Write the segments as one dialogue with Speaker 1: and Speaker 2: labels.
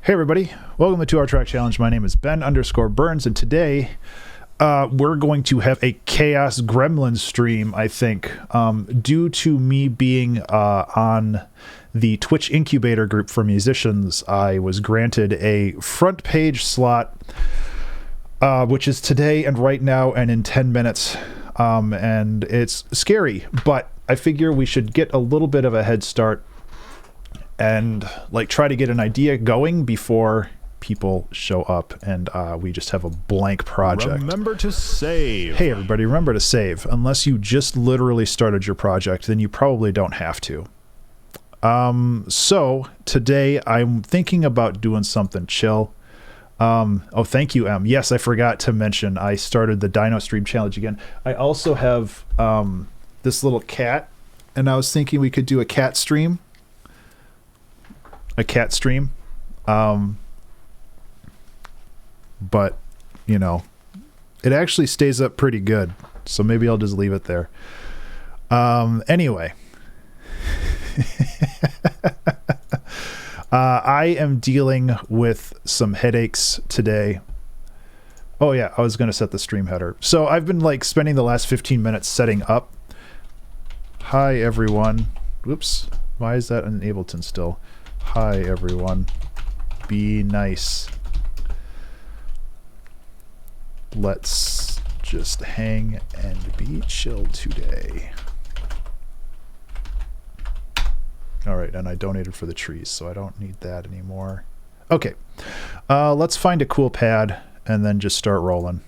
Speaker 1: Hey everybody, welcome to 2 Hour Track Challenge. My name is Ben_Burns, and today we're going to have a Chaos Gremlin stream, I think. Due to me being on the Twitch incubator group for musicians, I was granted a front page slot, which is today and right now and in 10 minutes. And it's scary, but I figure we should get a little bit of a head start and like try to get an idea going before people show up and we just have a blank project.
Speaker 2: Remember to save.
Speaker 1: Hey everybody, remember to save. Unless you just literally started your project, then you probably don't have to. So today I'm thinking about doing something chill. Oh, thank you, Em. Yes, I forgot to mention I started the Dino Stream Challenge again. I also have this little cat, and I was thinking we could do a cat stream. But you know, it actually stays up pretty good, so maybe I'll just leave it there. Anyway, I am dealing with some headaches today. Oh yeah, I was going to set the stream header. So I've been like spending the last 15 minutes setting up. Hi everyone. Whoops, why is that in Ableton still? Hi everyone, be nice. Let's just hang and be chill today. Alright, and I donated for the trees, so I don't need that anymore. Okay, let's find a cool pad and then just start rolling.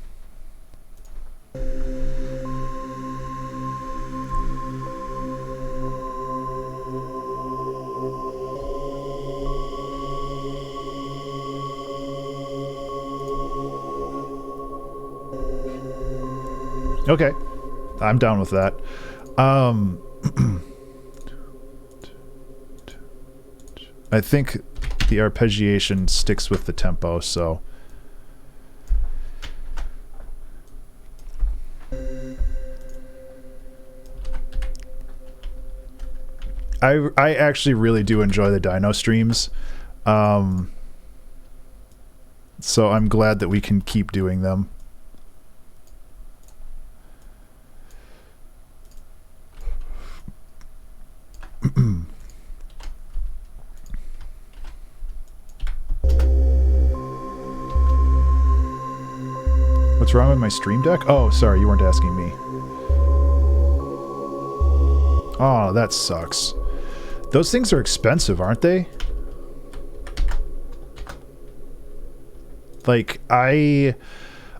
Speaker 1: Okay, I'm down with that. I think the arpeggiation sticks with the tempo, so... I actually really do enjoy the Dino streams. So I'm glad that we can keep doing them. What's wrong with my stream deck? Oh, sorry, you weren't asking me. Oh, that sucks. Those things are expensive, aren't they? Like, I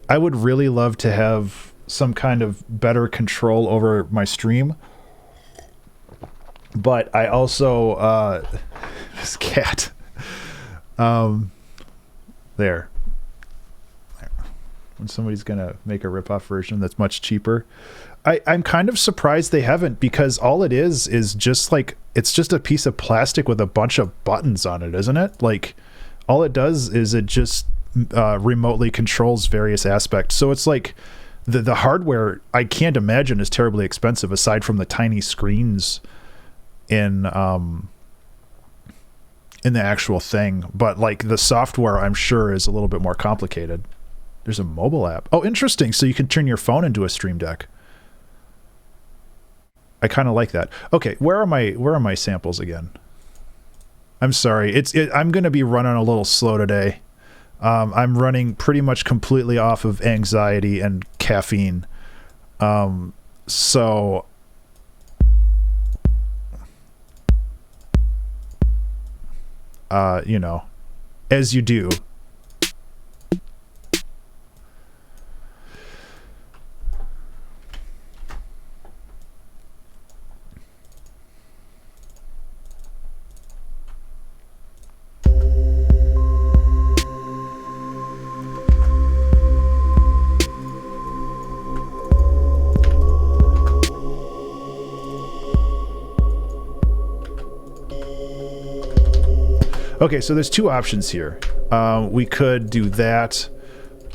Speaker 1: would really love to have some kind of better control over my stream. But I also, this cat, there. When somebody's gonna make a ripoff version that's much cheaper. I'm kind of surprised they haven't, because all it is just like, it's just a piece of plastic with a bunch of buttons on it, isn't it? Like, all it does is it just remotely controls various aspects. So it's like, the hardware, I can't imagine is terribly expensive, aside from the tiny screens in the actual thing. But like the software, I'm sure, is a little bit more complicated. There's a mobile app. Oh, interesting. So you can turn your phone into a stream deck. I kind of like that. Okay, where are my samples again? I'm sorry. I'm going to be running a little slow today. I'm running pretty much completely off of anxiety and caffeine. So you know, as you do. Okay, so there's two options here. We could do that,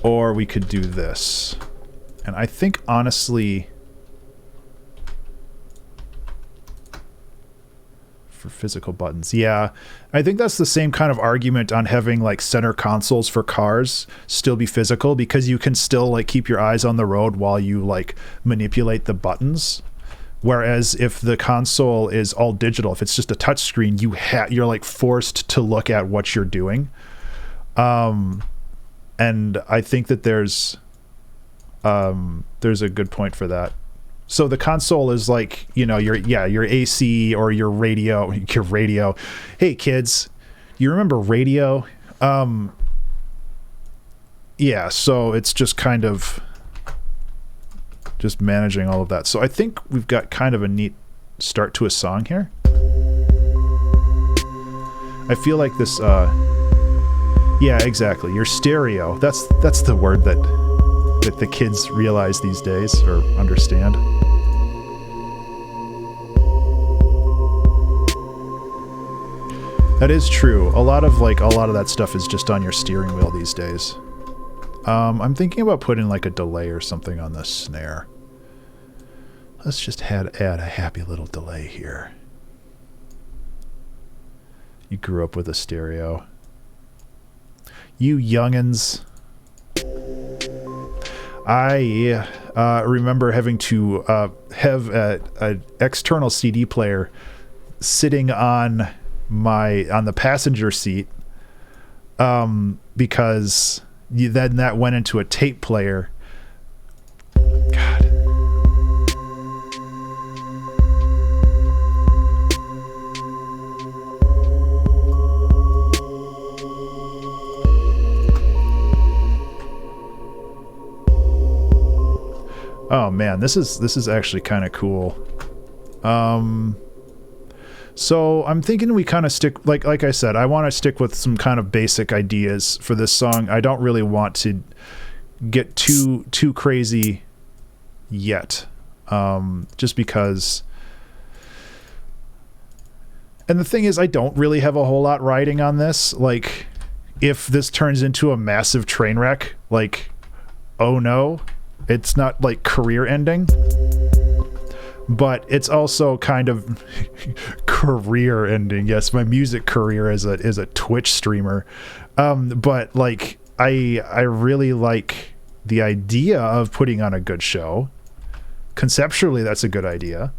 Speaker 1: or we could do this. And I think, honestly, for physical buttons. Yeah, I think that's the same kind of argument on having like center consoles for cars still be physical, because you can still like keep your eyes on the road while you like manipulate the buttons. Whereas if the console is all digital, if it's just a touch screen, you're like forced to look at what you're doing. And I think that there's a good point for that. So the console is like, you know, your AC or your radio. Hey kids, you remember radio? Yeah, so it's just kind of just managing all of that. So I think we've got kind of a neat start to a song here. I feel like this yeah, exactly. Your stereo. That's the word that the kids realize these days or understand. That is true. A lot of that stuff is just on your steering wheel these days. I'm thinking about putting like a delay or something on the snare. Let's just add a happy little delay here. You grew up with a stereo. You youngins. I remember having to have an external CD player sitting on the passenger seat, because then that went into a tape player. God. Oh man, this is actually kind of cool. So I'm thinking we kind of stick, like I said, I want to stick with some kind of basic ideas for this song. I don't really want to get too crazy yet, just because. And the thing is, I don't really have a whole lot riding on this. Like, if this turns into a massive train wreck, like, oh no, it's not like career ending. But it's also kind of career ending. Yes, my music career as a Twitch streamer. But like I really like the idea of putting on a good show. Conceptually, that's a good idea.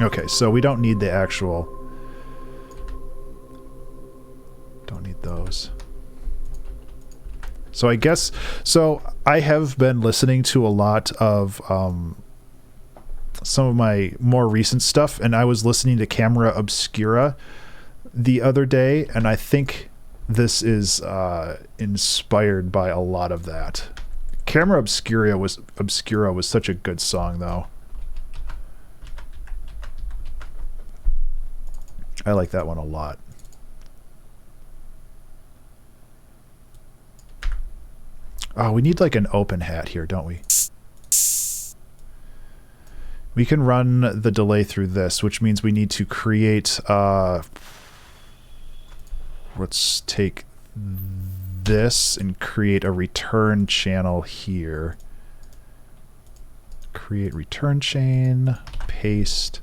Speaker 1: Okay, so we don't need the actual. Don't need those. So I guess, so I have been listening to a lot of some of my more recent stuff, and I was listening to Camera Obscura the other day, and I think this is inspired by a lot of that. Camera Obscura was such a good song, though. I like that one a lot. Oh, we need like an open hat here, don't we? We can run the delay through this, which means we need to create, let's take this and create a return channel here. Create return chain, paste.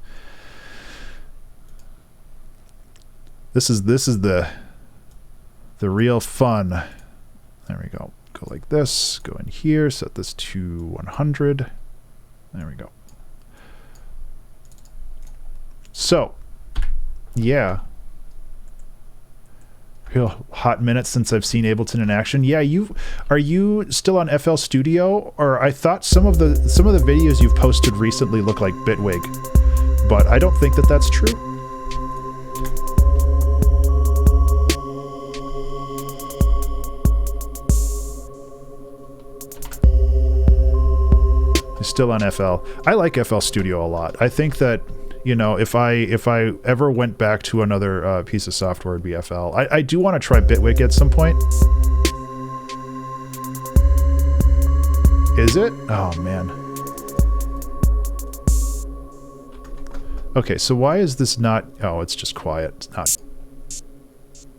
Speaker 1: This is the real fun. There we go. Go like this, go in here, set this to 100. There we go. So, yeah. Real hot minute since I've seen Ableton in action. Yeah, are you still on FL Studio? Or I thought some of the videos you've posted recently look like Bitwig, but I don't think that that's true. Still on FL. I like FL Studio a lot. I think that, you know, if I ever went back to another piece of software, it'd be FL. I do want to try Bitwig at some point. Is it? Oh man. Okay, so why is this not? Oh, it's just quiet. It's not.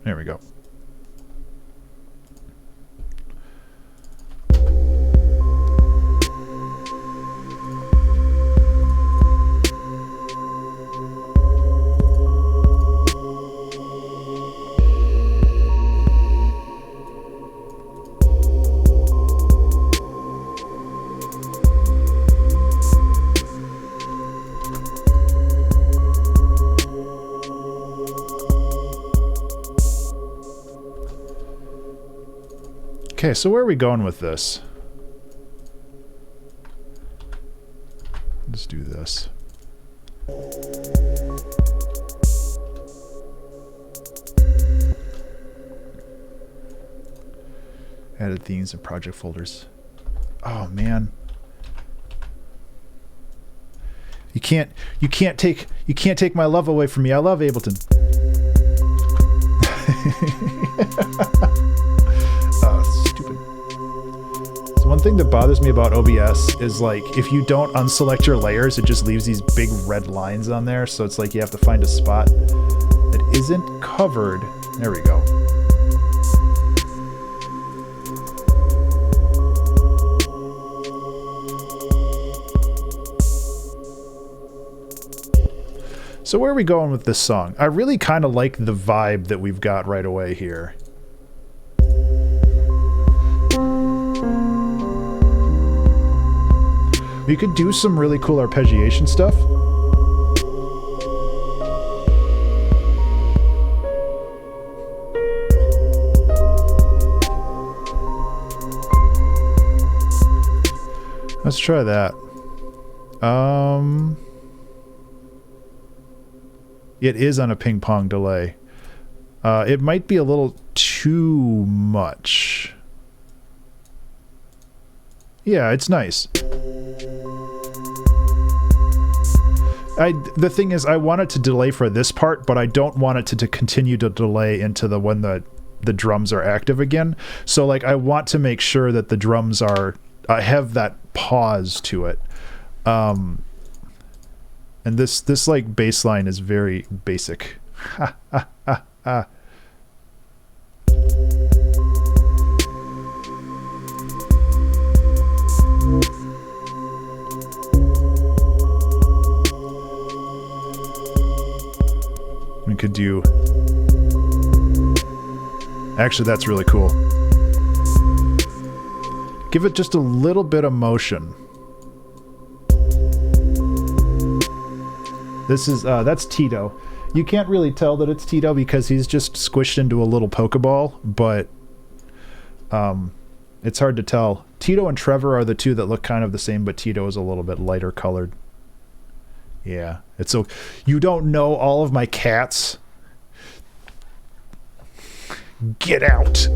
Speaker 1: There we go. Okay, so where are we going with this? Let's do this. Added themes and project folders. Oh man. You can't take my love away from me. I love Ableton. Stupid. So one thing that bothers me about OBS is like if you don't unselect your layers, it just leaves these big red lines on there. So it's like you have to find a spot that isn't covered. There we go. So where are we going with this song? I really kind of like the vibe that we've got right away here. We could do some really cool arpeggiation stuff. Let's try that. It is on a ping pong delay. It might be a little too much. Yeah, it's nice. The thing is, I want it to delay for this part, but I don't want it to continue to delay into the when the drums are active again. So like, I want to make sure that the drums are have that pause to it. And this like bass line is very basic. Ha ha ha ha. We could do... Actually, that's really cool. Give it just a little bit of motion. This is, that's Tito. You can't really tell that it's Tito because he's just squished into a little Pokeball, but it's hard to tell. Tito and Trevor are the two that look kind of the same, but Tito is a little bit lighter colored. Yeah, it's so... You don't know all of my cats? Get out!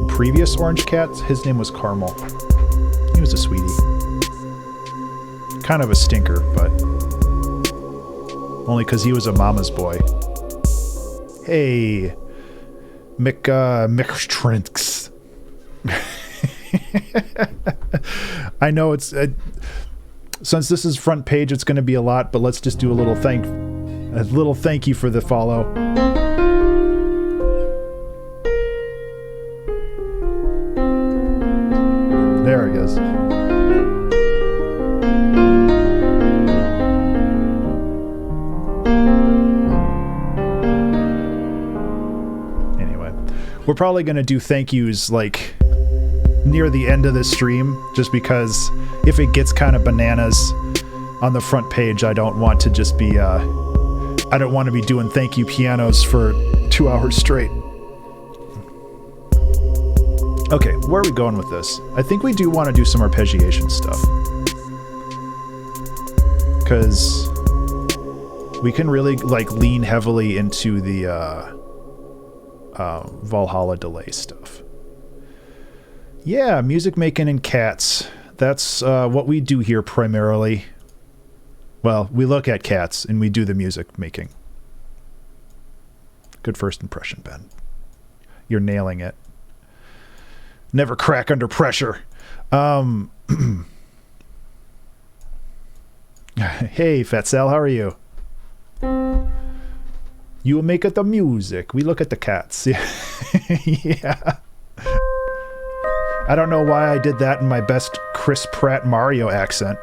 Speaker 1: Previous orange cat, his name was Carmel. He was a sweetie. Kind of a stinker, but only because he was a mama's boy. Hey, Mick I know it's since this is front page, it's going to be a lot, but let's just do a little thank you for the follow. There he goes. Anyway, we're probably going to do thank yous like near the end of this stream, just because if it gets kind of bananas on the front page, I don't want to just be I don't want to be doing thank you pianos for 2 hours straight. Okay, where are we going with this? I think we do want to do some arpeggiation stuff. Because we can really like lean heavily into the Valhalla delay stuff. Yeah, music making and cats. That's what we do here primarily. Well, we look at cats and we do the music making. Good first impression, Ben. You're nailing it. Never crack under pressure. Hey, Fat Sal, how are you? You make it the music. We look at the cats. Yeah. I don't know why I did that in my best Chris Pratt Mario accent.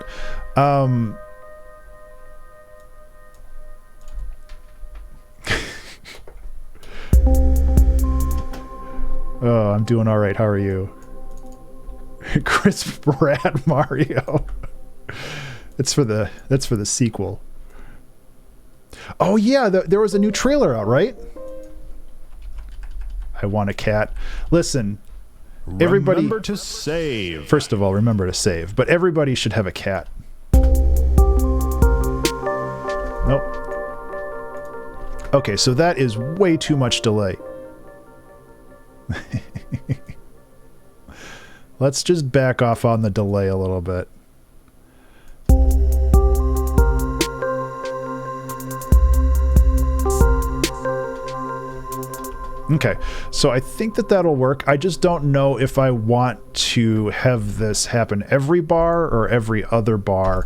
Speaker 1: Oh, I'm doing all right. How are you? Chris Pratt Mario. That's for the sequel. Oh yeah, there was a new trailer out, right? I want a cat. Listen, everybody,
Speaker 2: remember to save.
Speaker 1: First of all, remember to save. But everybody should have a cat. Nope. Okay, so that is way too much delay. Let's just back off on the delay a little bit. Okay, so I think that'll work. I just don't know if I want to have this happen every bar or every other bar.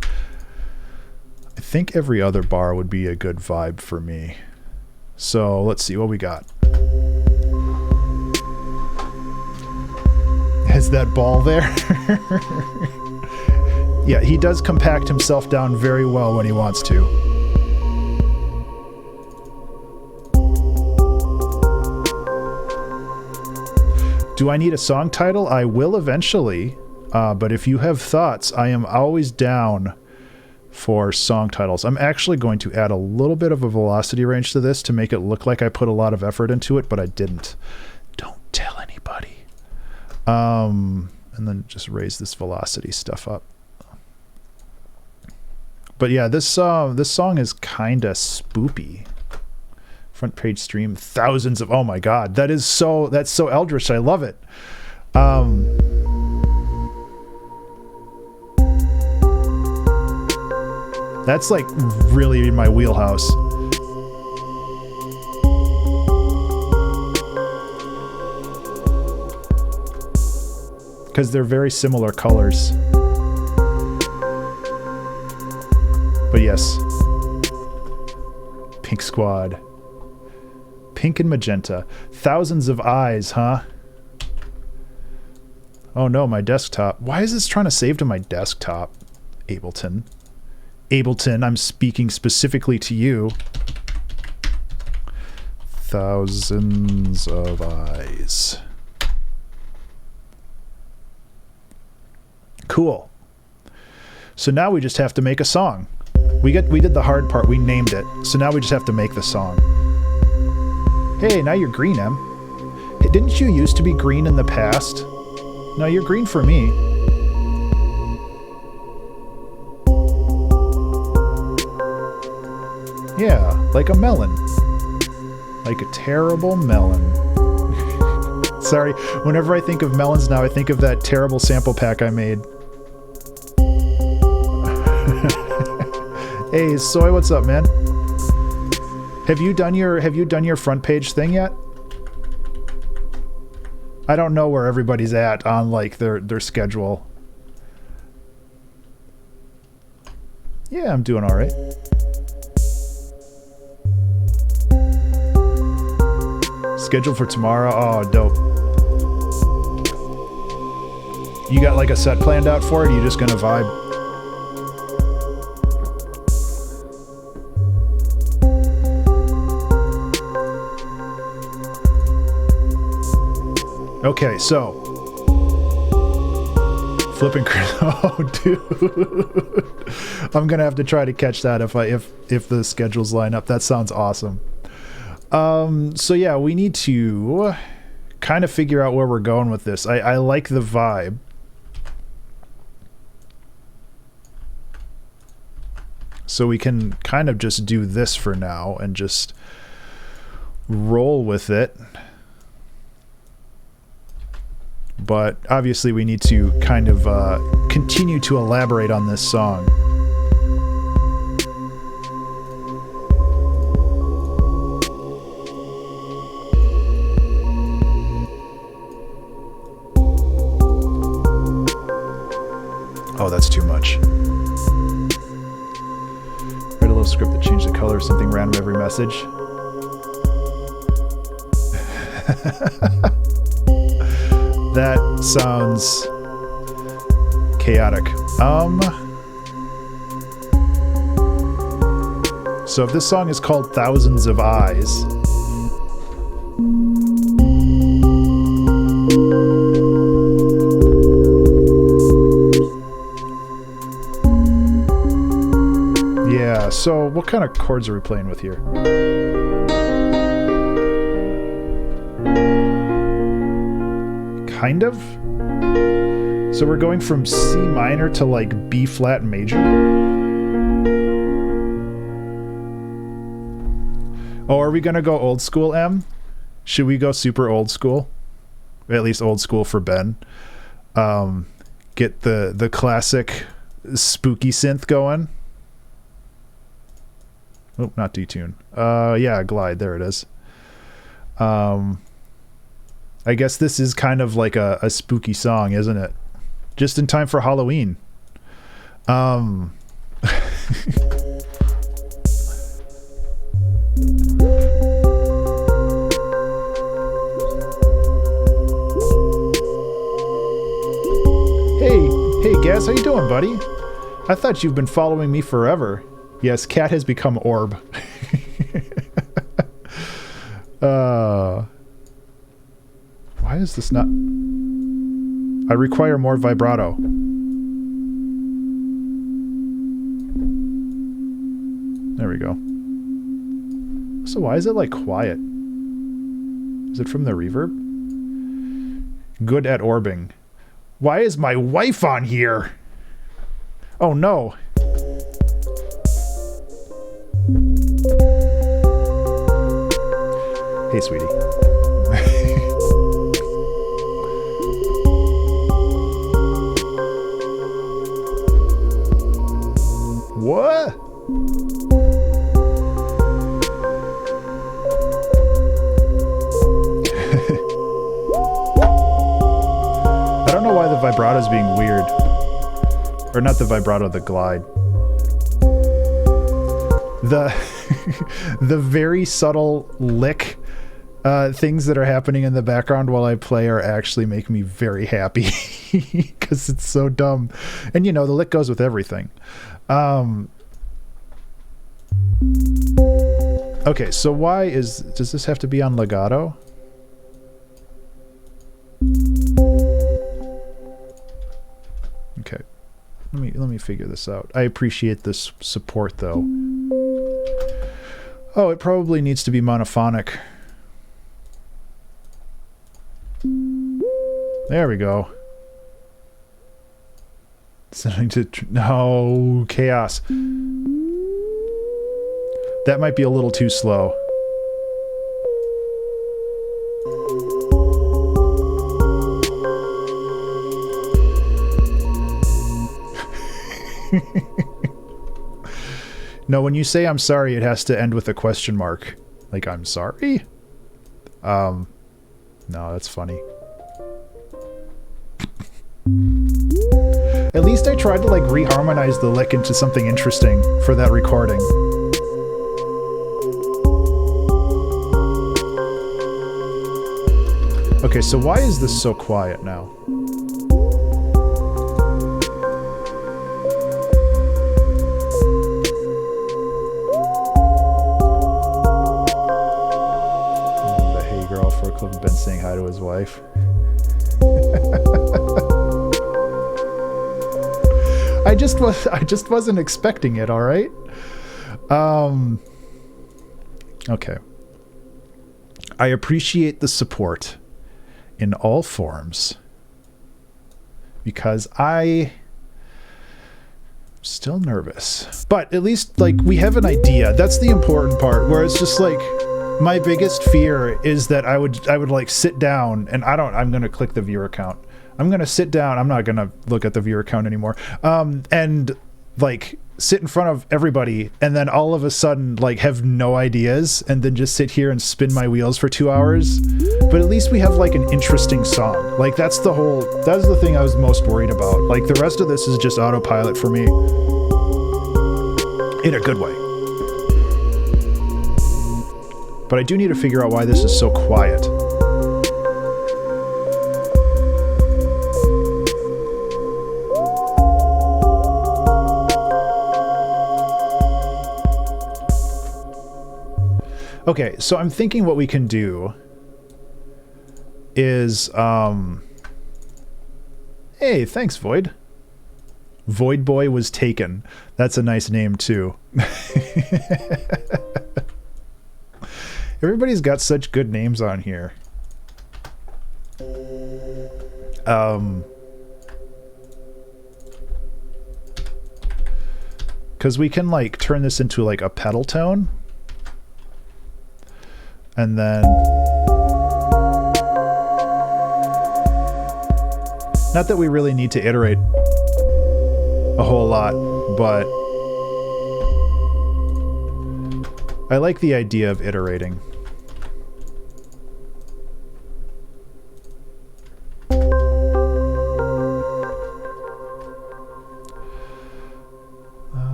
Speaker 1: I think every other bar would be a good vibe for me. So let's see what we got. Has that ball there? Yeah, he does compact himself down very well when he wants to. Do I need a song title? I will eventually, but if you have thoughts, I am always down for song titles. I'm actually going to add a little bit of a velocity range to this to make it look like I put a lot of effort into it, but I didn't. Don't tell anybody. And then just raise this velocity stuff up. But yeah, this song is kind of spoopy. Front page stream, thousands of, oh my god, that's so eldritch. I love it. That's like really in my wheelhouse. Because they're very similar colors. But yes. Pink Squad. Pink and magenta. Thousands of eyes, huh? Oh no, my desktop. Why is this trying to save to my desktop? Ableton. Ableton, I'm speaking specifically to you. Thousands of eyes. Cool. So now we just have to make a song. We did the hard part. We named it. So now we just have to make the song. Hey, now you're green, Em. Hey, didn't you used to be green in the past? No, you're green for me. Yeah, like a melon. Like a terrible melon. Sorry, whenever I think of melons now, I think of that terrible sample pack I made. Hey, Soy, what's up, man? Have you done your front page thing yet? I don't know where everybody's at on like their schedule. Yeah, I'm doing all right. Scheduled for tomorrow. Oh, dope. You got like a set planned out for it? Or are you just gonna vibe? Okay, so flipping. Oh, dude, I'm gonna have to try to catch that if the schedules line up. That sounds awesome. So yeah, we need to kind of figure out where we're going with this. I like the vibe. So we can kind of just do this for now and just roll with it. But obviously we need to kind of continue to elaborate on this song. Oh, that's too much. Write a little script that changed the color of something random every message. That sounds chaotic. So if this song is called Thousands of Eyes, Yeah, so what kind of chords are we playing with here? Kind of. So we're going from C minor to like B flat major. Oh, are we gonna go old school, M? Should we go super old school? At least old school for Ben. Get the classic spooky synth going. Oh, not detune. Yeah, glide. There it is. I guess this is kind of like a spooky song, isn't it? Just in time for Halloween. Hey, Gaz, how you doing, buddy? I thought you've been following me forever. Yes, Cat has become Orb. Why is this not... I require more vibrato. There we go. So why is it like quiet? Is it from the reverb? Good at orbing. Why is my wife on here? Oh no. Hey, sweetie. What? I don't know why the vibrato is being weird. Or not the vibrato, the glide. The very subtle lick things that are happening in the background while I play are actually making me very happy because it's so dumb. And you know, the lick goes with everything. Okay, so why does this have to be on legato? Okay. Let me figure this out. I appreciate this support though. Oh, it probably needs to be monophonic. There we go. Something to no chaos. That might be a little too slow. No, when you say I'm sorry, it has to end with a question mark. Like, I'm sorry? No, that's funny. At least I tried to like reharmonize the lick into something interesting for that recording. Okay, so why is this so quiet now? The hey girl for a clip of Ben saying hi to his wife. I just wasn't expecting it, all right? Okay. I appreciate the support in all forms because I'm still nervous. But at least like we have an idea. That's the important part, where it's just like my biggest fear is that I would like sit down and I'm going to click the viewer count. I'm going to sit down. I'm not going to look at the viewer count anymore. And like sit in front of everybody and then all of a sudden like have no ideas and then just sit here and spin my wheels for 2 hours. But at least we have like an interesting song. Like that's the thing I was most worried about. Like the rest of this is just autopilot for me. In a good way. But I do need to figure out why this is so quiet. Okay, so I'm thinking what we can do is, hey, thanks, Void. Void Boy was taken. That's a nice name too. Everybody's got such good names on here. Because we can like turn this into like a pedal tone. And then... Not that we really need to iterate a whole lot, but I like the idea of iterating.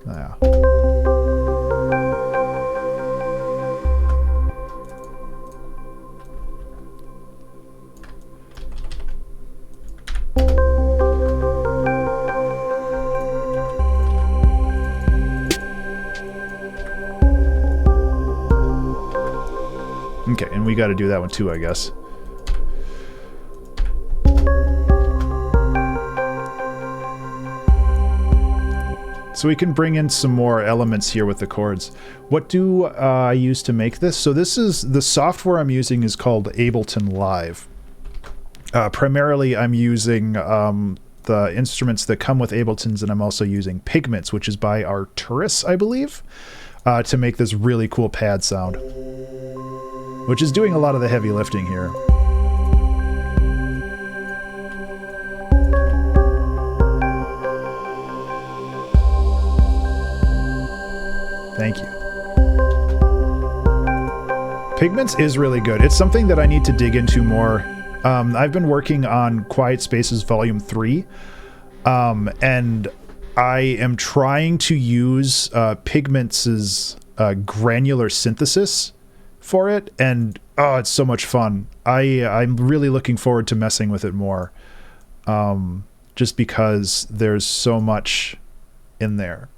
Speaker 1: Yeah. Okay, and we got to do that one too, I guess. So we can bring in some more elements here with the chords. What do I use to make this? So this is, the software I'm using is called Ableton Live. Primarily I'm using the instruments that come with Abletons, and I'm also using Pigments, which is by Arturis, I believe, to make this really cool pad sound. Which is doing a lot of the heavy lifting here. Thank you. Pigments is really good. It's something that I need to dig into more. I've been working on Quiet Spaces Volume 3, and I am trying to use Pigments' granular synthesis for it, and oh, it's so much fun. I'm really looking forward to messing with it more, just because there's so much in there.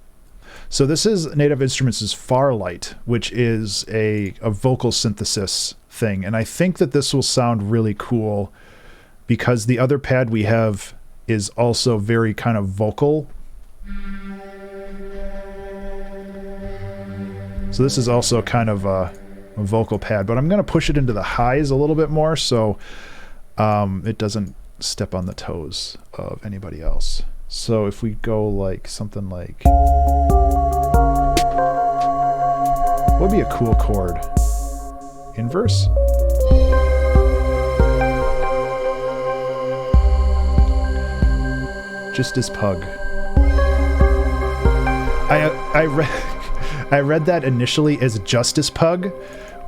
Speaker 1: So this is Native Instruments' Farlight, which is a vocal synthesis thing, and I think that this will sound really cool because the other pad we have is also very kind of vocal. So this is also kind of a vocal pad, but I'm going to push it into the highs a little bit more so it doesn't step on the toes of anybody else. So if we go like something like... What would be a cool chord? Inverse? Just as Pug. I read that initially as Justice Pug,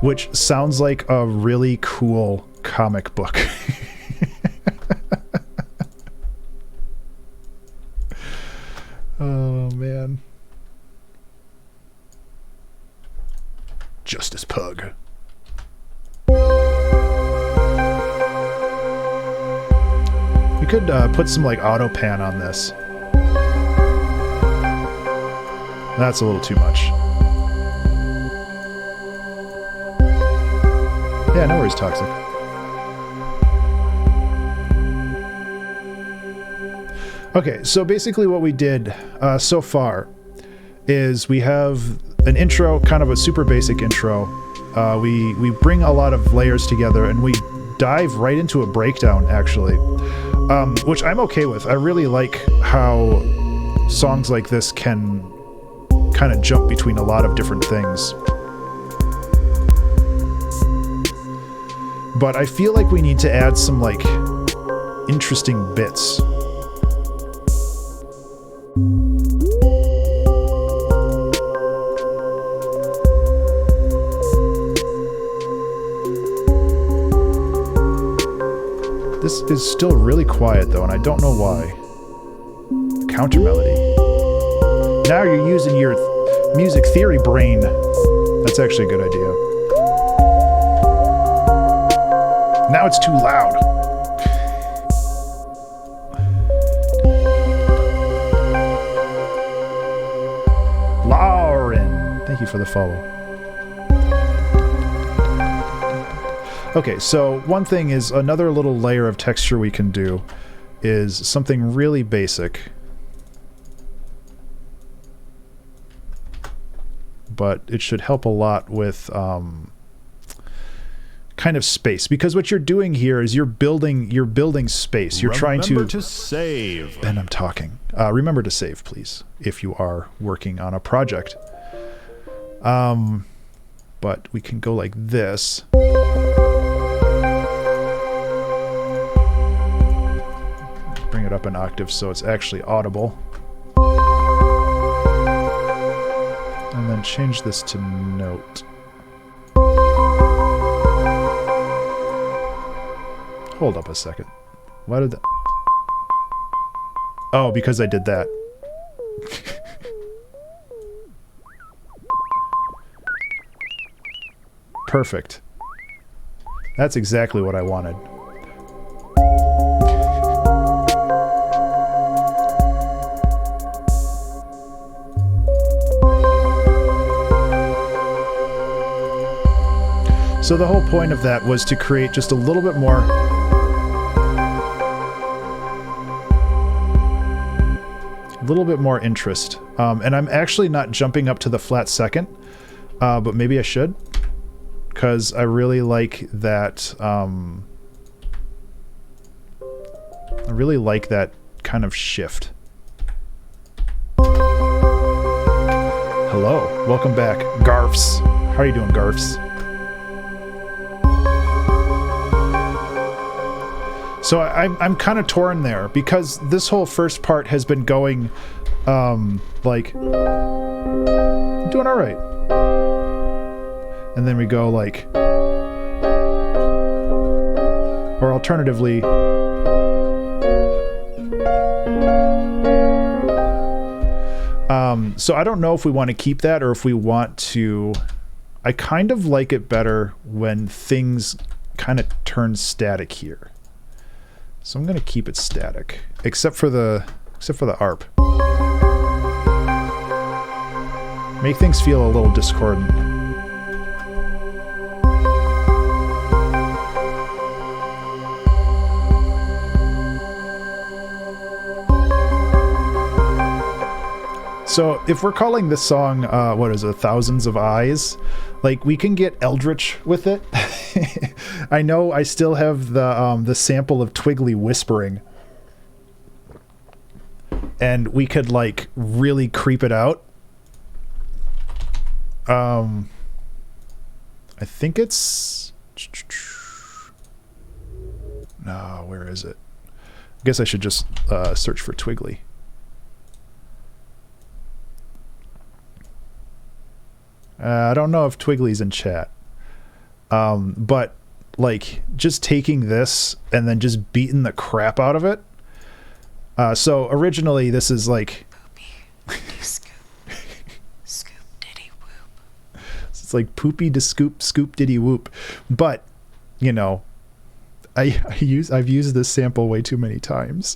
Speaker 1: which sounds like a really cool comic book. Oh, man. Justice Pug. We could put some like auto pan on this. That's a little too much. Yeah, no worries, Toxic. Okay, so basically what we did so far is we have an intro, kind of a super basic intro. We bring a lot of layers together and we dive right into a breakdown, actually, which I'm okay with. I really like how songs like this can kind of jump between a lot of different things. But I feel like we need to add some like interesting bits. This is still really quiet though, and I don't know why. Counter melody. Now you're using your music theory brain. That's actually a good idea. Now it's too loud. Lauren, thank you for the follow. Okay, so one thing is another little layer of texture we can do is something really basic. But it should help a lot with kind of space, because what you're doing here is you're building space. You're trying to
Speaker 2: remember to save.
Speaker 1: Ben, I'm talking. Remember to save, please, if you are working on a project. But we can go like this. Bring it up an octave so it's actually audible. And then change this to note. Hold up a second. Why did that? Oh, because I did that. Perfect. That's exactly what I wanted. So the whole point of that was to create just a little bit more interest. And I'm actually not jumping up to the flat second, but maybe I should, because I really like that. I really like that kind of shift. Hello, welcome back, Garfs. How are you doing, Garfs? So I'm kind of torn there, because this whole first part has been going, like, doing all right. And then we go like, or alternatively, so I don't know if we want to keep that or if we want to, I kind of like it better when things kind of turn static here. So I'm going to keep it static, except for the ARP. Make things feel a little discordant. So if we're calling this song, what is it, Thousands of Eyes, like, we can get eldritch with it. I know I still have the sample of Twiggly whispering, and we could like really creep it out. I think it's, no, where is it? I guess I should just search for Twiggly. I don't know if Twiggly's in chat. But like just taking this and then just beating the crap out of it. So originally this is like it's like poopy to scoop, scoop diddy whoop. But you know, I've used this sample way too many times.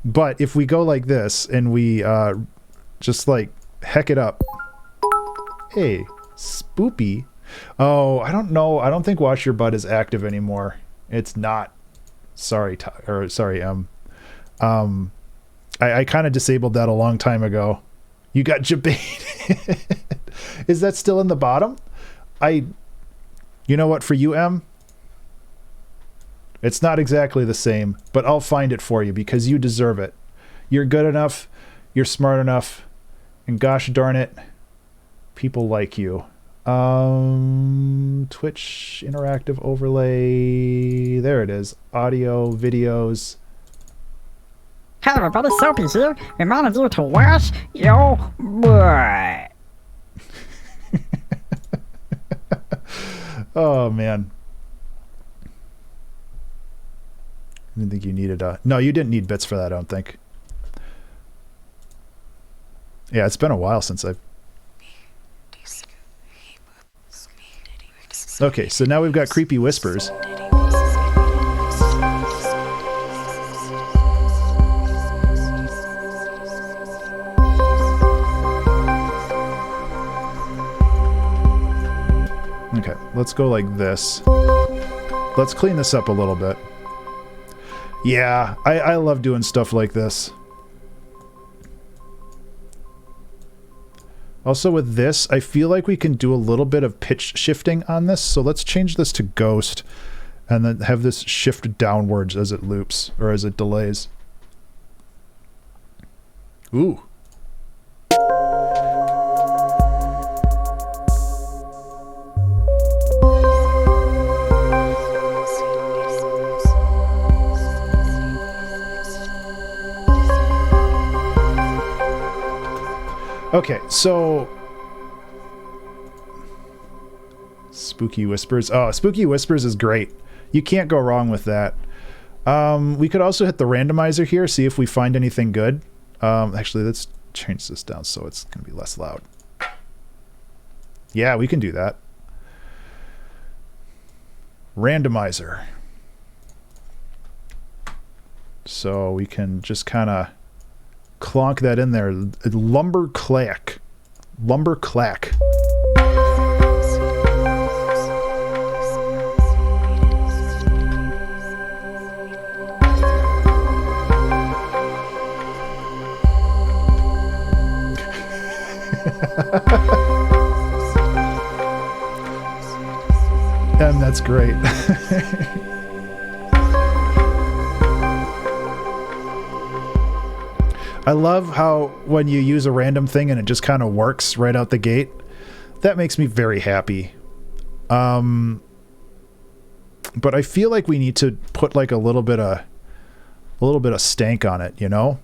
Speaker 1: But if we go like this and we just like heck it up. Hey, spoopy. Oh, I don't know. I don't think Wash Your Butt is active anymore. It's not. Sorry, I kind of disabled that a long time ago. You got jabate. Is that still in the bottom? You know what, for you, M? It's not exactly the same, but I'll find it for you because you deserve it. You're good enough. You're smart enough. And gosh darn it, people like you. Twitch interactive overlay. There it is. Audio, videos.
Speaker 3: Hey everybody, Soapy here, reminding you to wash your butt.
Speaker 1: Oh man. I didn't think you needed no, you didn't need bits for that, I don't think. Yeah, it's been a while since I've... Okay, so now we've got creepy whispers. Okay, let's go like this. Let's clean this up a little bit. Yeah, I love doing stuff like this. Also with this, I feel like we can do a little bit of pitch shifting on this, so let's change this to ghost and then have this shift downwards as it loops, or as it delays. Ooh. Okay, so Spooky Whispers. Oh, Spooky Whispers is great. You can't go wrong with that. We could also hit the randomizer here, see if we find anything good. Actually, let's change this down so it's going to be less loud. Yeah, we can do that. Randomizer. So we can just kind of clonk that in there. Lumber clack. Lumber clack. And that's great. I love how when you use a random thing and it just kind of works right out the gate. That makes me very happy. But I feel like we need to put like a little bit of stank on it, you know?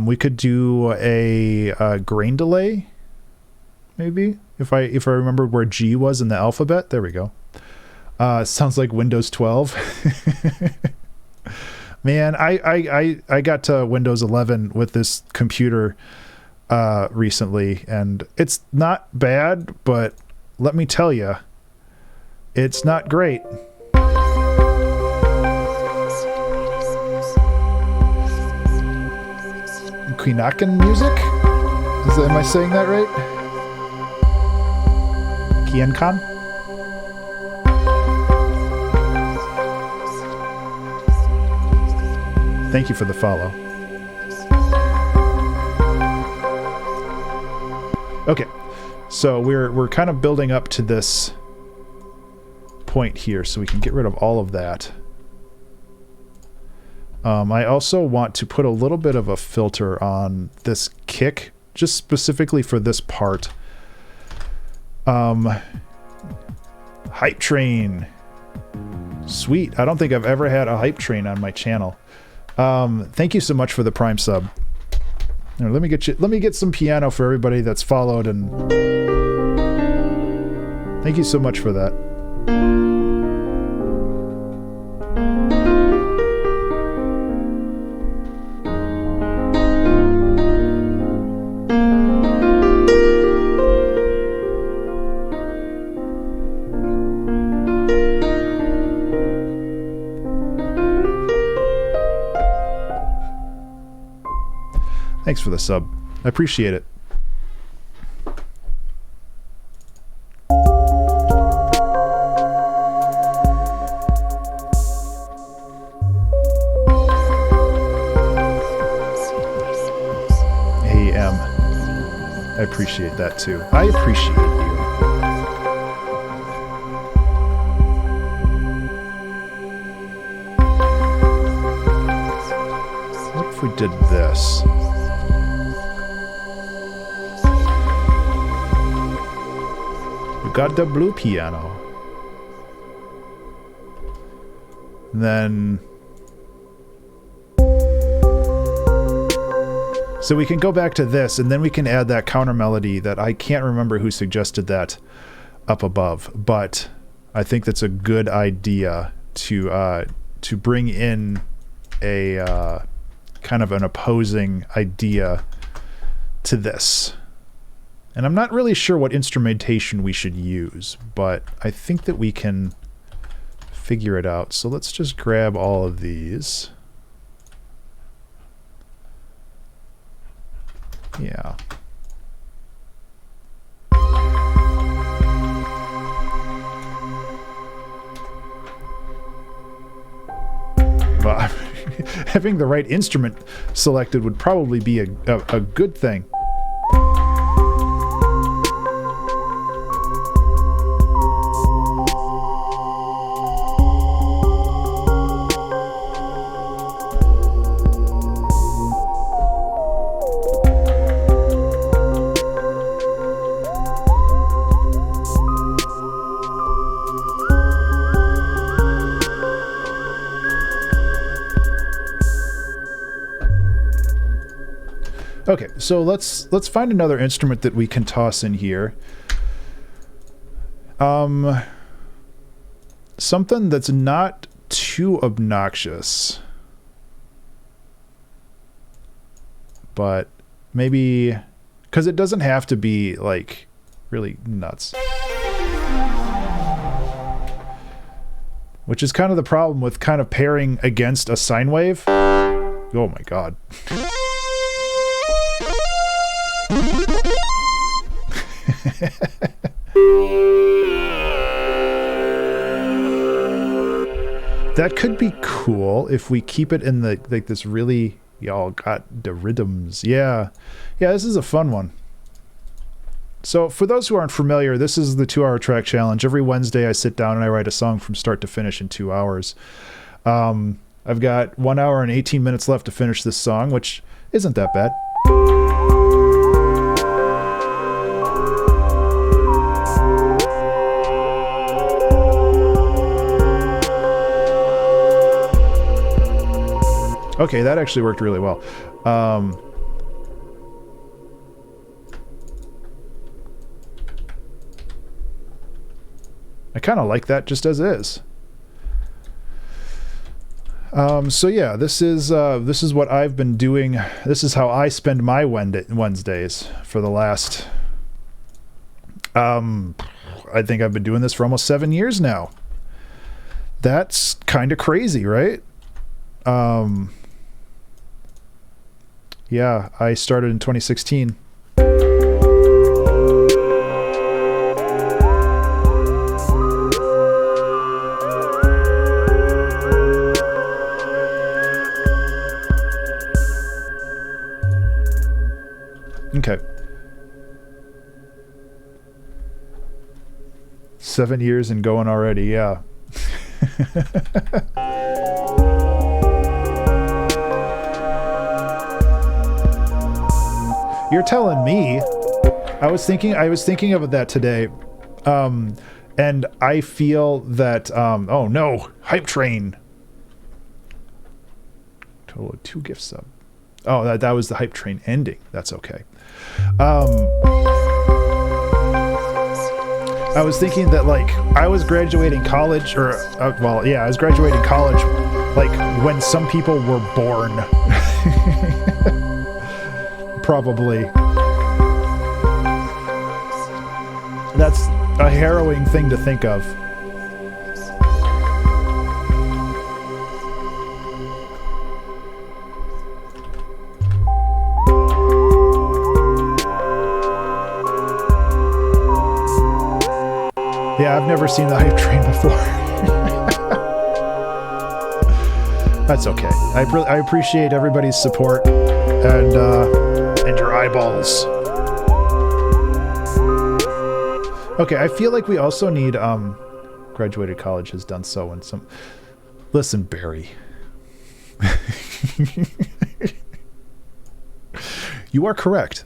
Speaker 1: We could do a grain delay, maybe, if I remember where G was in the alphabet. There we go. Sounds like Windows 12. Man, I got to Windows 11 with this computer recently, and it's not bad, but let me tell you, it's not great. Quinakan music? Am I saying that right? Kiankan? Thank you for the follow. Okay, so we're kind of building up to this point here, so we can get rid of all of that. I also want to put a little bit of a filter on this kick, just specifically for this part. Hype train. Sweet. I don't think I've ever had a hype train on my channel. Thank you so much for the Prime sub. Now, let me get some piano for everybody that's followed, and thank you so much for that. Thanks for the sub. I appreciate it. Hey, M. I appreciate that too. I appreciate you. What if we did this? Got the blue piano. Then so we can go back to this, and then we can add that counter melody that I can't remember who suggested that up above, but I think that's a good idea to bring in a kind of an opposing idea to this. And I'm not really sure what instrumentation we should use, but I think that we can figure it out. So let's just grab all of these. Yeah. having the right instrument selected would probably be a good thing. Okay, so let's find another instrument that we can toss in here. Something that's not too obnoxious, but maybe, because it doesn't have to be like really nuts. Which is kind of the problem with kind of pairing against a sine wave. Oh my god. That could be cool if we keep it in the like this really, y'all got the rhythms. Yeah, this is a fun one. So for those who aren't familiar, this is the 2-hour track challenge. Every Wednesday I sit down and I write a song from start to finish in 2 hours. I've got 1 hour and 18 minutes left to finish this song, which isn't that bad. Okay, that actually worked really well. I kind of like that just as is. So yeah, this is what I've been doing. This is how I spend my Wednesdays for the last. I think I've been doing this for almost 7 years now. That's kind of crazy, right? Yeah, I started in 2016. Okay. 7 years and going already, yeah. You're telling me. I was thinking of that today. And I feel that oh no, Hype Train. Total of 2 gift sub. Oh, that was the Hype Train ending. That's okay. I was thinking that like I was graduating college or I was graduating college like when some people were born. Probably. That's a harrowing thing to think of. Yeah, I've never seen the Hype Train before. That's okay. I appreciate everybody's support and your eyeballs. Okay, I feel like we also need graduated college has done so and some. Listen, Barry. You are correct.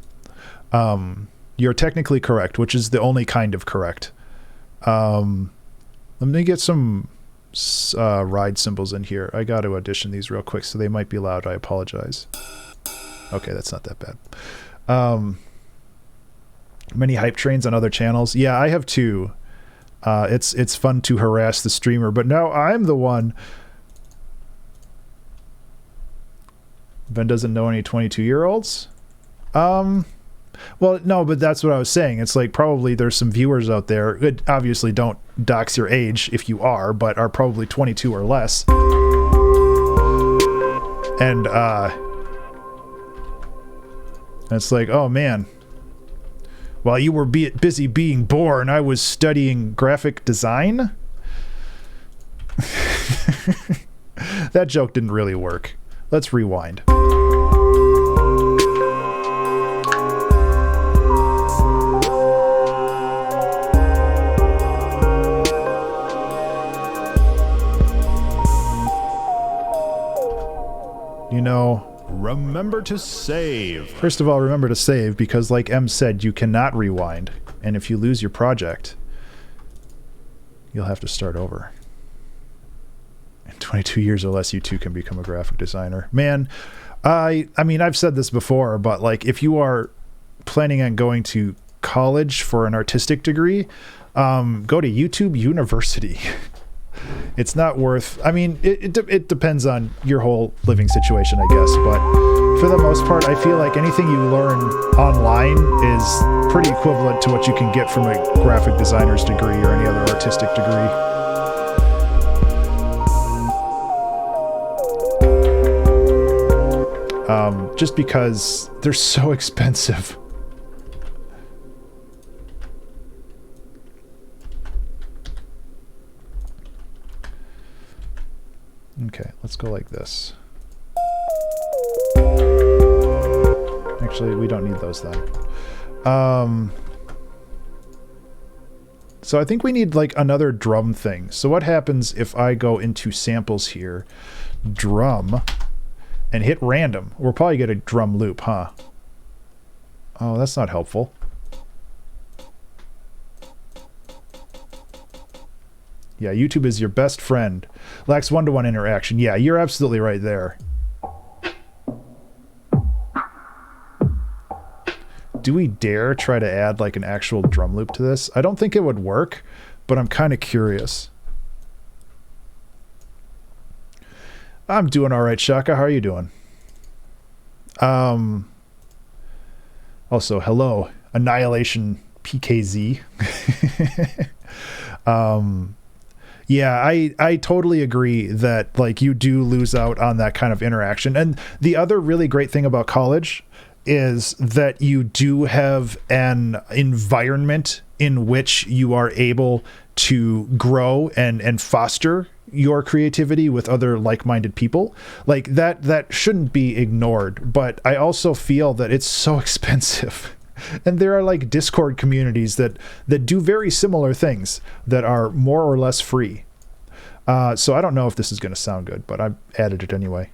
Speaker 1: You're technically correct, which is the only kind of correct. Let me get some ride cymbals in here. I got to audition these real quick, so they might be loud. I apologize. Okay, that's not that bad. Many hype trains on other channels. Yeah, I have 2. It's fun to harass the streamer, but now I'm the one. Ben doesn't know any 22-year-olds. Well, no, but that's what I was saying. It's like probably there's some viewers out there. Obviously, don't dox your age if you are, but are probably 22 or less. And it's like, oh man, while you were busy being born, I was studying graphic design. That joke didn't really work, Let's rewind. You know, remember to save. First of all, remember to save, because like M said, you cannot rewind. And if you lose your project, you'll have to start over. In 22 years or less, you too can become a graphic designer. Man, I mean, I've said this before, but like if you are planning on going to college for an artistic degree, go to YouTube University. It's not worth, I mean, it depends on your whole living situation, I guess, but for the most part, I feel like anything you learn online is pretty equivalent to what you can get from a graphic designer's degree or any other artistic degree. Just because they're so expensive. Okay, let's go like this. Actually, we don't need those then. So I think we need like another drum thing. So what happens if I go into samples here, drum, and hit random? We'll probably get a drum loop, huh? Oh, that's not helpful. Yeah, YouTube is your best friend. Lacks one-to-one interaction. Yeah, you're absolutely right there. Do we dare try to add like an actual drum loop to this? I don't think it would work, but I'm kind of curious. I'm doing all right, Shaka. How are you doing? Also, hello, Annihilation PKZ. Yeah, I totally agree that like you do lose out on that kind of interaction. And the other really great thing about college is that you do have an environment in which you are able to grow and foster your creativity with other like-minded people. Like that shouldn't be ignored, but I also feel that it's so expensive. And there are like Discord communities that do very similar things that are more or less free. So I don't know if this is going to sound good, but I added it anyway.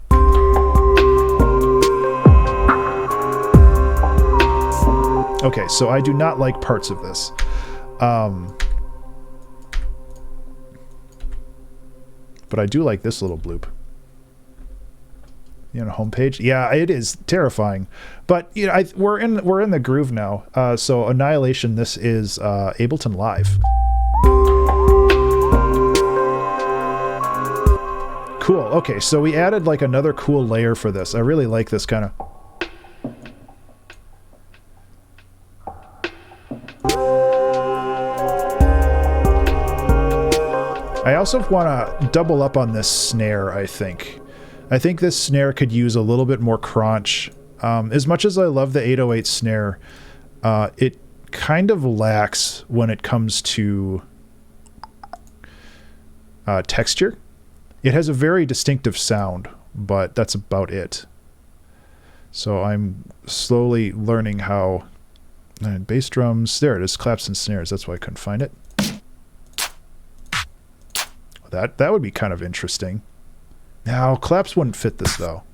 Speaker 1: Okay, so I do not like parts of this. But I do like this little bloop. You know, homepage. Yeah, it is terrifying, but you know, we're in the groove now. So Annihilation. This is Ableton Live. Cool. Okay, so we added like another cool layer for this. I really like this kind of. I also want to double up on this snare, I think. I think this snare could use a little bit more crunch. As much as I love the 808 snare, it kind of lacks when it comes to texture. It has a very distinctive sound, but that's about it. So I'm slowly learning how... bass drums, there it is, claps and snares. That's why I couldn't find it. That would be kind of interesting. Now, claps wouldn't fit this, though.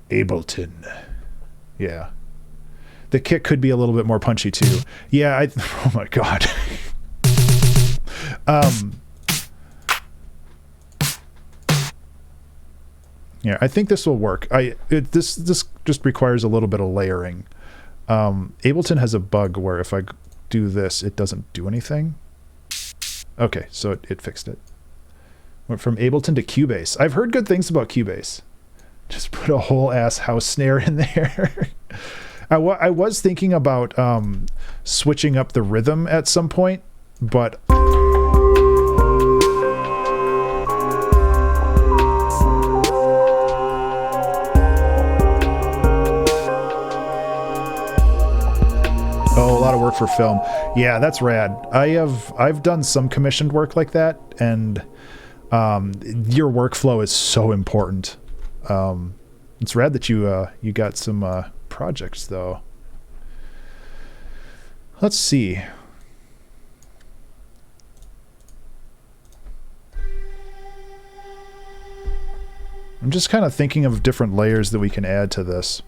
Speaker 1: Ableton. Yeah. The kick could be a little bit more punchy, too. Yeah, oh my god. Yeah, I think this will work. This just requires a little bit of layering. Ableton has a bug where if I do this, it doesn't do anything. Okay, so it fixed it. Went from Ableton to Cubase. I've heard good things about Cubase. Just put a whole ass house snare in there. I was thinking about switching up the rhythm at some point, but... Oh, a lot of work for film. Yeah, that's rad. I've done some commissioned work like that, and Your workflow is so important. It's rad that you got some projects though. Let's see. I'm just kind of thinking of different layers that we can add to this.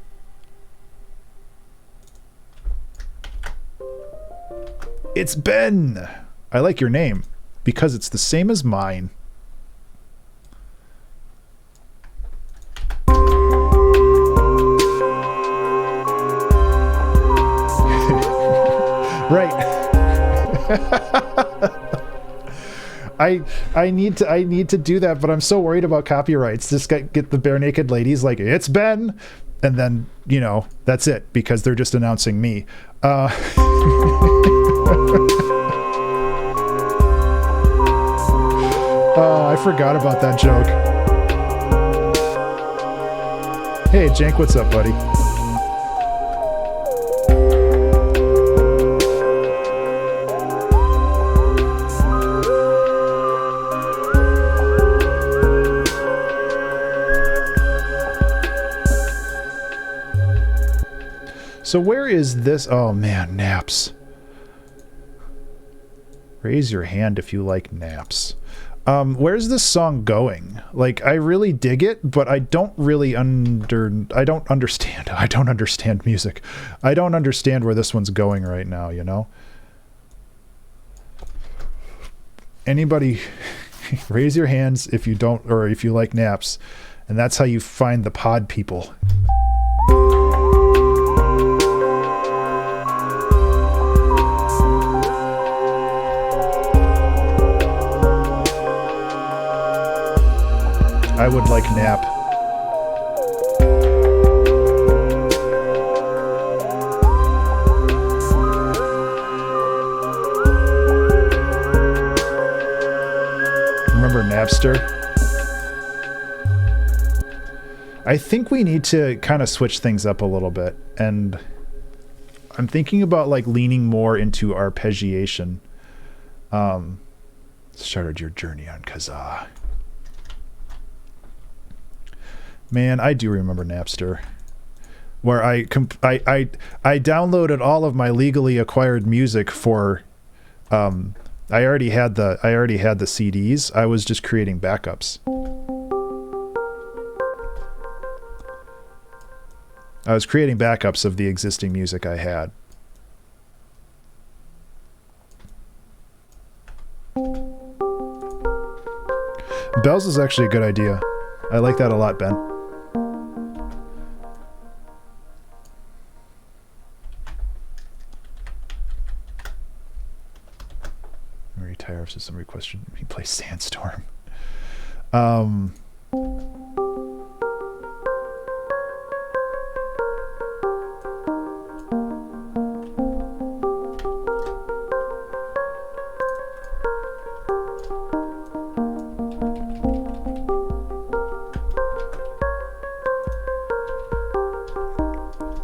Speaker 1: It's Ben! I like your name because it's the same as mine. Right. I need to do that, but I'm so worried about copyrights. Just get the Bare Naked Ladies like, it's Ben, and then, you know, that's it, because they're just announcing me. Oh, I forgot about that joke. Hey, Jank, what's up, buddy? So where is this? Oh man, naps. Raise your hand if you like naps. Where's this song going? Like, I really dig it, but I don't really I don't understand. I don't understand music. I don't understand where this one's going right now, you know? Anybody raise your hands if you don't, or if you like naps, and that's how you find the pod people. I would like nap. Remember Napster? I think we need to kind of switch things up a little bit, and I'm thinking about like leaning more into arpeggiation. Started your journey on Kazaa. Man, I do remember Napster, where I downloaded all of my legally acquired music for. I already had the CDs. I was just creating backups. I was creating backups of the existing music I had. Bells is actually a good idea. I like that a lot, Ben. Retire after some requested me play Sandstorm.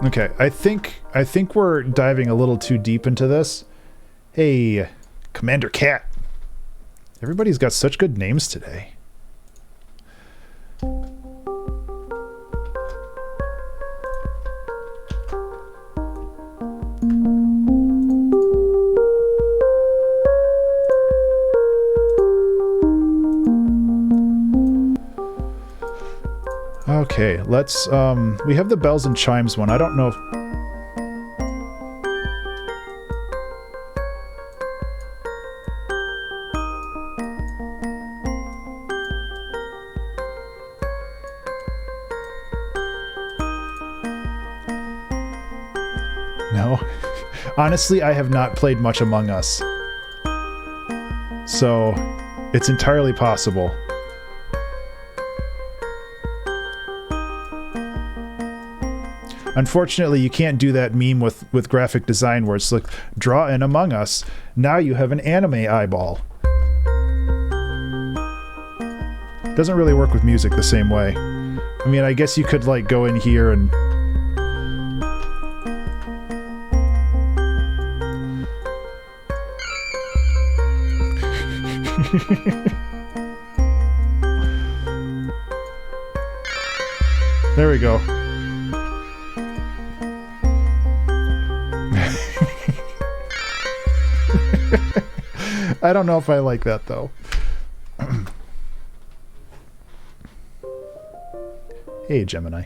Speaker 1: Okay, I think we're diving a little too deep into this. Hey, Commander Cat. Everybody's got such good names today. Okay, let's we have the bells and chimes one. I don't know if No. Honestly, I have not played much Among Us. So, it's entirely possible. Unfortunately, you can't do that meme with graphic design where it's like, draw an Among Us. Now you have an anime eyeball. Doesn't really work with music the same way. I mean, I guess you could like go in here and... There we go. I don't know if I like that though. Hey, Gemini.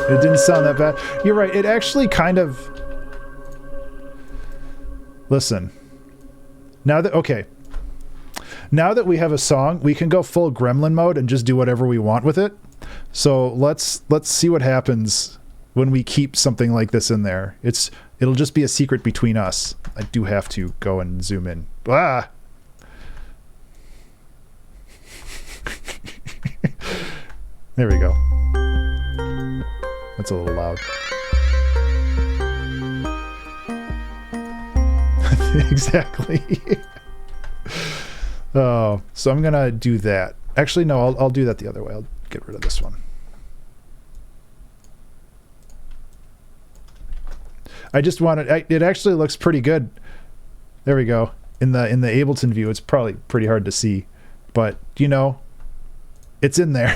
Speaker 1: It didn't sound that bad. You're right. It actually kind of... Listen. Now that we have a song, we can go full gremlin mode and just do whatever we want with it. So let's see what happens when we keep something like this in there. It'll just be a secret between us. I do have to go and zoom in. Ah! There we go. That's a little loud. Exactly. Oh, so I'm gonna do that. Actually, no, I'll do that the other way. I'll get rid of this one. I just wanted. It actually looks pretty good. There we go. In the Ableton view, it's probably pretty hard to see, but you know, it's in there.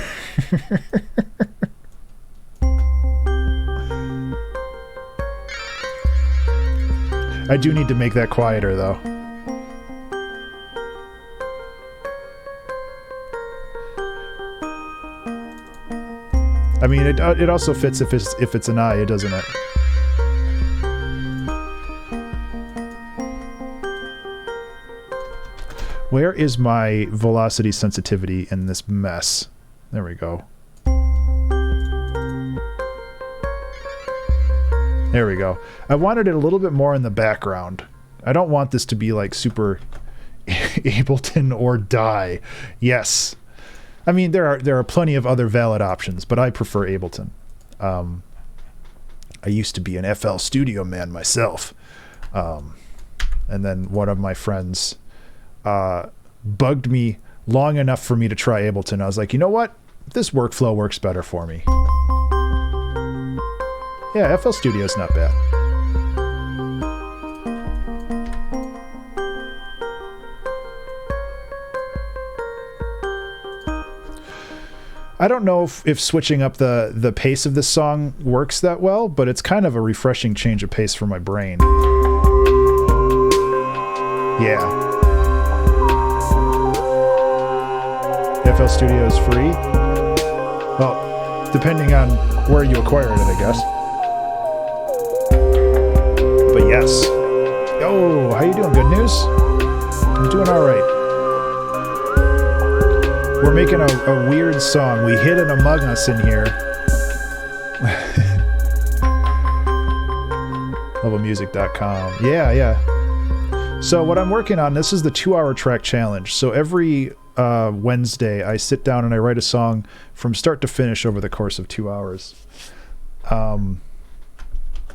Speaker 1: I do need to make that quieter, though. I mean, it also fits if it's an eye, doesn't it? Where is my velocity sensitivity in this mess? There we go. There we go. I wanted it a little bit more in the background. I don't want this to be like super Ableton or die. Yes. I mean, there are plenty of other valid options, but I prefer Ableton. I used to be an FL Studio man myself. And then one of my friends bugged me long enough for me to try Ableton. I was like, you know what? This workflow works better for me. Yeah, FL Studio's not bad. I don't know if switching up the pace of this song works that well, but it's kind of a refreshing change of pace for my brain. Yeah. FL Studio is free? Well, depending on where you acquire it, I guess. But yes. Oh, how you doing? Good news? I'm doing all right. We're making a weird song. We hid an Among Us in here. Levelmusic.com. Yeah. So what I'm working on, this is the 2-hour track challenge. So every Wednesday, I sit down and I write a song from start to finish over the course of 2 hours.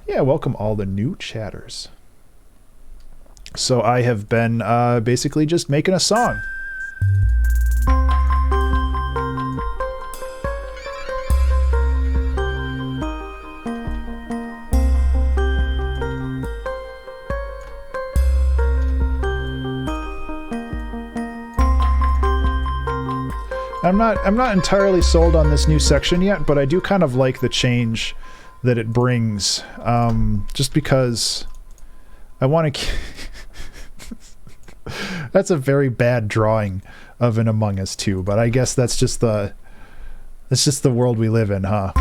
Speaker 1: Yeah, welcome all the new chatters. So I have been basically just making a song. I'm not entirely sold on this new section yet, but I do kind of like the change that it brings, just because I want to... That's a very bad drawing of an Among Us 2, but I guess that's just the world we live in, huh?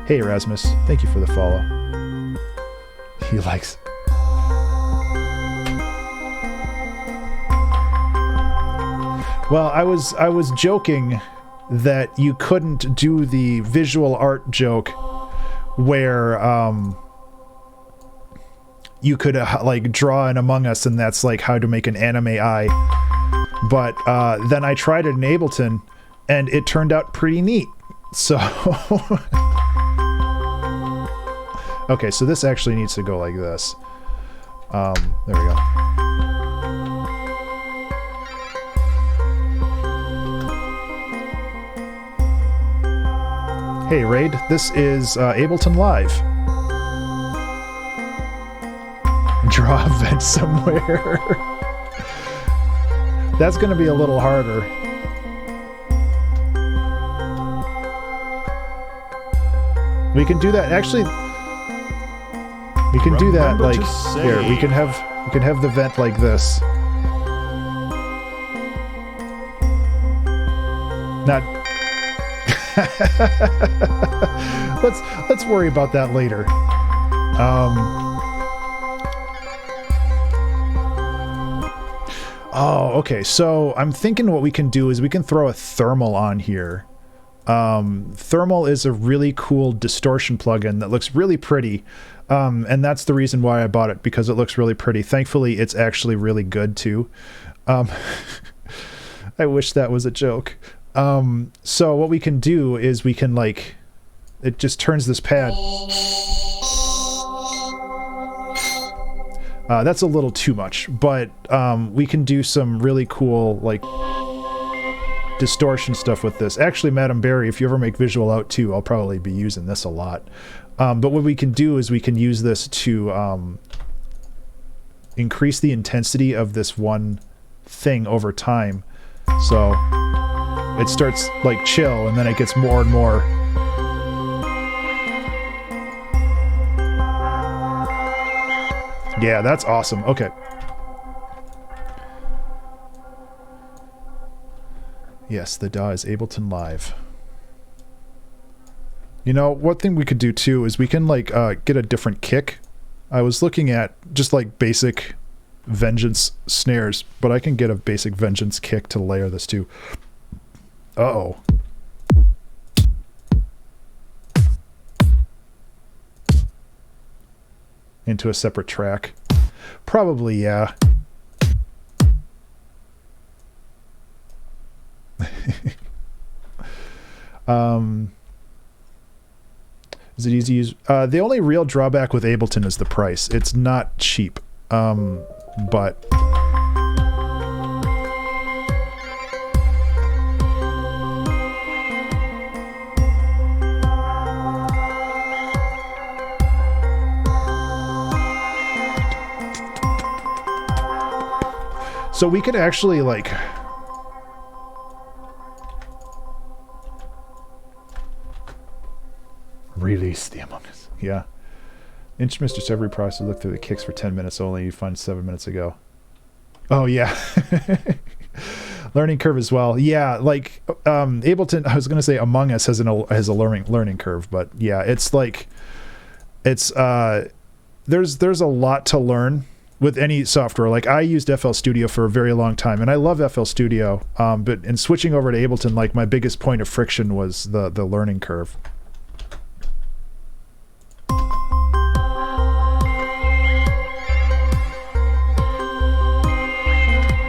Speaker 1: Hey Erasmus, thank you for the follow. He likes... Well, I was joking that you couldn't do the visual art joke where you could like draw an Among Us, and that's like how to make an anime eye. But then I tried it in Ableton, and it turned out pretty neat. So okay, so this actually needs to go like this. There we go. Hey Raid, this is Ableton Live. draw a vent somewhere. That's going to be a little harder. We can do that. Actually, we can do that like here. We can have the vent like this. Not. Let's worry about that later. Oh, okay. So I'm thinking what we can do is we can throw a thermal on here. Thermal is a really cool distortion plugin that looks really pretty. And that's the reason why I bought it, because it looks really pretty. Thankfully, it's actually really good too. I wish that was a joke. So what we can do is we can like, it just turns this pad. That's a little too much, but we can do some really cool like distortion stuff with this. Actually, Madam Barry, if you ever make Visual Out 2, I'll probably be using this a lot. But what we can do is we can use this to increase the intensity of this one thing over time. So it starts like chill, and then it gets more and more. Yeah, that's awesome. Okay. Yes, the DAW is Ableton Live. You know, one thing we could do too is we can like get a different kick. I was looking at just like basic Vengeance snares, but I can get a basic Vengeance kick to layer this too. Uh-oh. Into a separate track. Probably, yeah. Is it easy to use? The only real drawback with Ableton is the price. It's not cheap. But so we could actually like release the Among Us. Yeah. Instruments discovery process. Look through the kicks for 10 minutes only. You find 7 minutes ago. Oh yeah. Learning curve as well. Yeah, like Ableton. I was going to say Among Us has a learning curve, but yeah, it's like it's there's a lot to learn with any software. Like I used FL Studio for a very long time, and I love FL Studio. But in switching over to Ableton, like my biggest point of friction was the learning curve.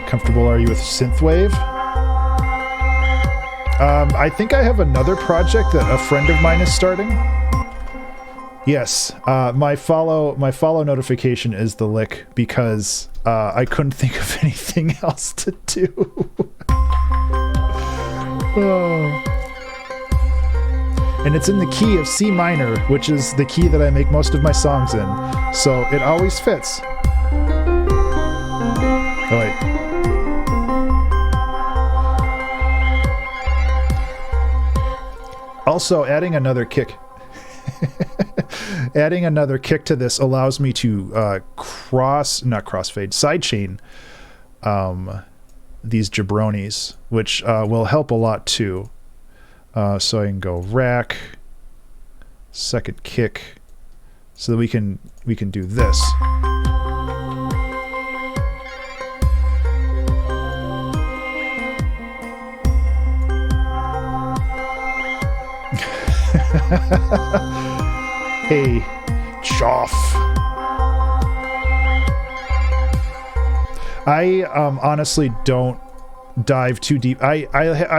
Speaker 1: Comfortable are you with synthwave? I think I have another project that a friend of mine is starting. Yes, my follow notification is the lick because I couldn't think of anything else to do. Oh. And it's in the key of C minor, which is the key that I make most of my songs in, so it always fits. Oh wait. Also, adding another kick to this allows me to sidechain these jabronis, which will help a lot too. So I can go rack, second kick, so that we can do this. Hey, Choff. I honestly don't dive too deep. I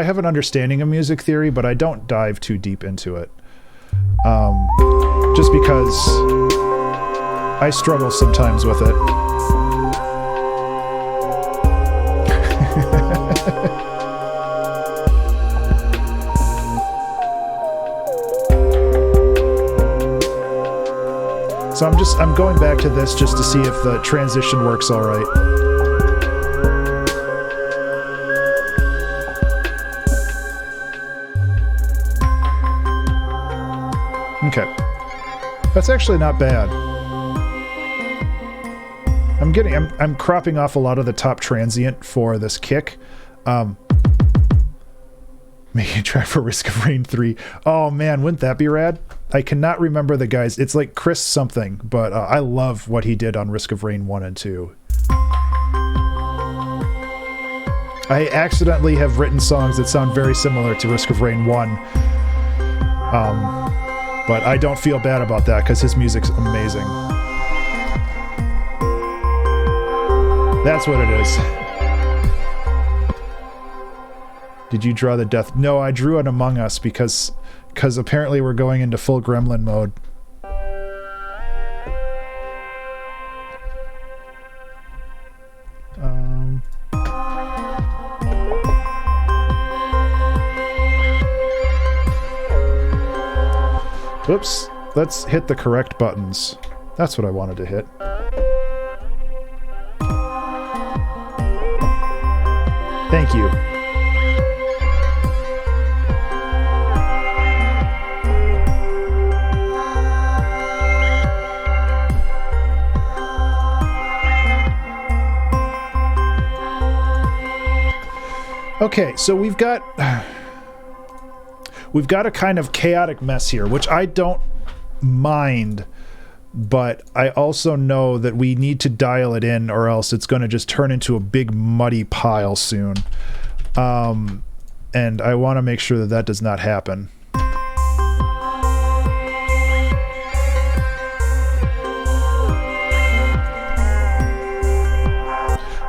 Speaker 1: have an understanding of music theory, but I don't dive too deep into it. Just because I struggle sometimes with it. So I'm going back to this just to see if the transition works all right. Okay. That's actually not bad. I'm cropping off a lot of the top transient for this kick. Making a track for Risk of Rain 3. Oh man, wouldn't that be rad? I cannot remember the guys. It's like Chris something, but I love what he did on Risk of Rain 1 and 2. I accidentally have written songs that sound very similar to Risk of Rain 1. But I don't feel bad about that because his music's amazing. That's what it is. Did you draw the death? No, I drew an Among Us because apparently we're going into full gremlin mode. Oops. Let's hit the correct buttons. That's what I wanted to hit. Thank you. Okay, so we've got a kind of chaotic mess here, which I don't mind, but I also know that we need to dial it in or else it's going to just turn into a big muddy pile soon. And I want to make sure that that does not happen.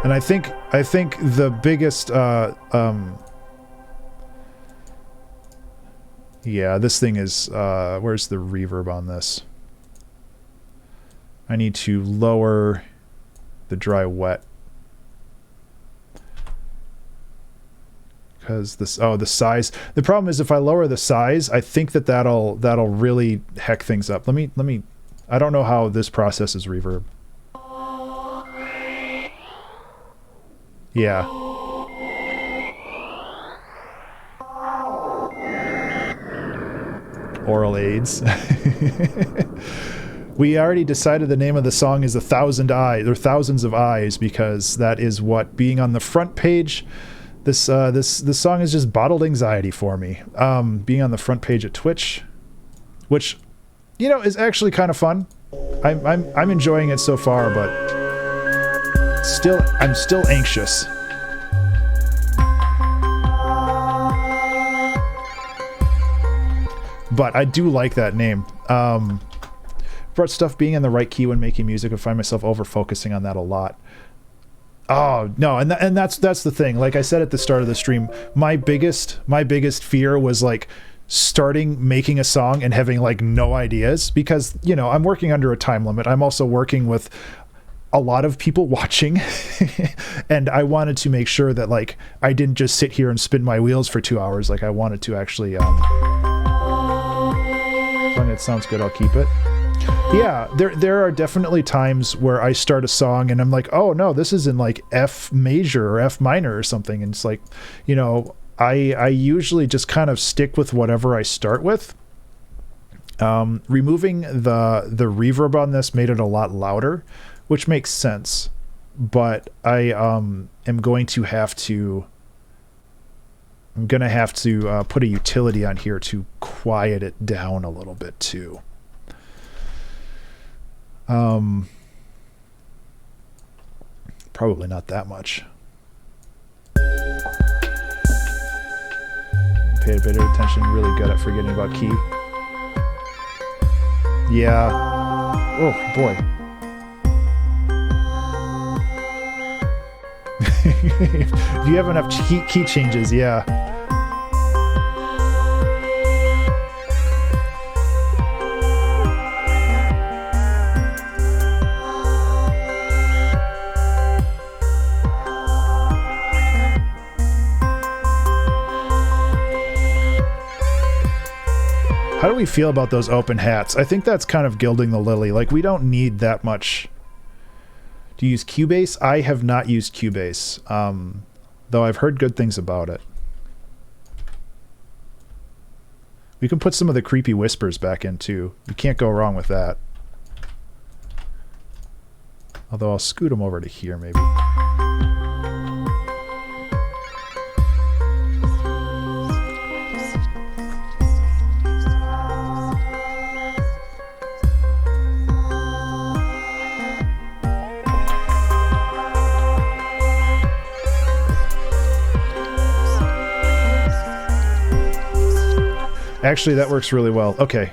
Speaker 1: And I think the biggest yeah, this thing is where's the reverb on this? I need to lower the dry wet. Because this the size. The problem is if I lower the size, I think that'll really heck things up. Let me I don't know how this processes reverb. Yeah. Oral aids. We already decided the name of the song is 1,000 Eyes, or Thousands of Eyes, because that is what being on the front page. This song is just bottled anxiety for me. Being on the front page at Twitch, which, you know, is actually kind of fun. I'm enjoying it so far, but I'm still anxious. But I do like that name. About stuff being in the right key when making music, I find myself over focusing on that a lot. Oh no, and that's the thing. Like I said at the start of the stream, my biggest fear was like starting making a song and having like no ideas, because, you know, I'm working under a time limit. I'm also working with a lot of people watching and I wanted to make sure that like I didn't just sit here and spin my wheels for 2 hours. Like I wanted to actually as long as it sounds good, I'll keep it. Yeah, there are definitely times where I start a song and I'm like, oh no, this is in like F major or F minor or something, and it's like, you know, I usually just kind of stick with whatever I start with. Removing the reverb on this made it a lot louder, which makes sense, but I am going to have to put a utility on here to quiet it down a little bit too. Probably not that much. Paid a bit of attention, really good at forgetting about key. Yeah. Oh boy. If you have enough key changes, yeah. How do we feel about those open hats? I think that's kind of gilding the lily. Like, we don't need that much. Do you use Cubase? I have not used Cubase, though I've heard good things about it. We can put some of the creepy whispers back in, too. You can't go wrong with that. Although I'll scoot them over to here, maybe. Actually, that works really well. Okay.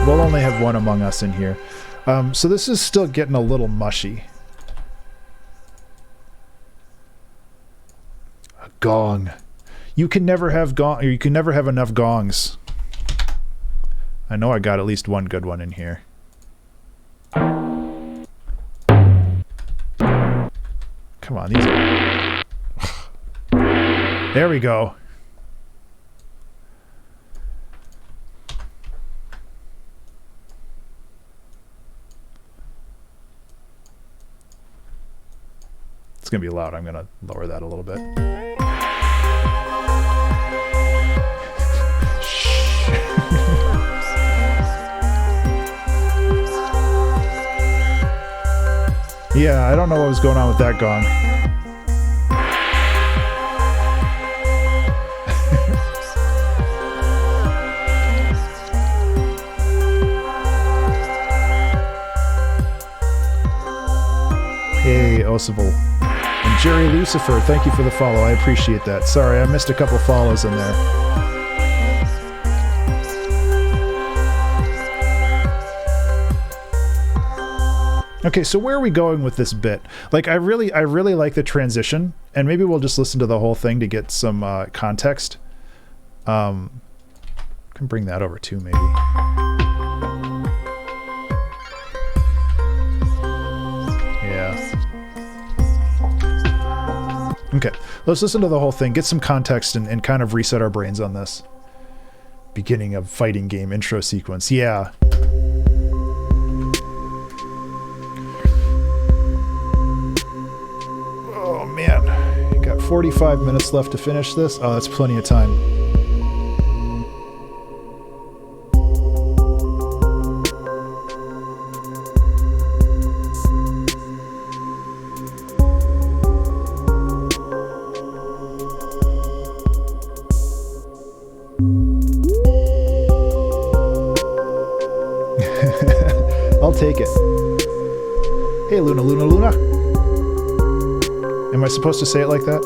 Speaker 1: We'll only have one among us in here. So this is still getting a little mushy. A gong. You can never have gong, or you can never have enough gongs. I know I got at least one good one in here. Come on, these are... There we go. It's gonna be loud. I'm gonna lower that a little bit. Yeah, I don't know what was going on with that gong. Hey, Osival. And Jerry Lucifer, thank you for the follow. I appreciate that. Sorry, I missed a couple follows in there. Okay, so where are we going with this bit? Like, I really like the transition, and maybe we'll just listen to the whole thing to get some context. Can bring that over too, maybe. Yeah. Okay, let's listen to the whole thing, get some context, and kind of reset our brains on this. Beginning of fighting game intro sequence. Yeah. Oh man, got 45 minutes left to finish this. Oh, that's plenty of time. I'll take it. Hey, Luna, Luna, Luna. Am I supposed to say it like that?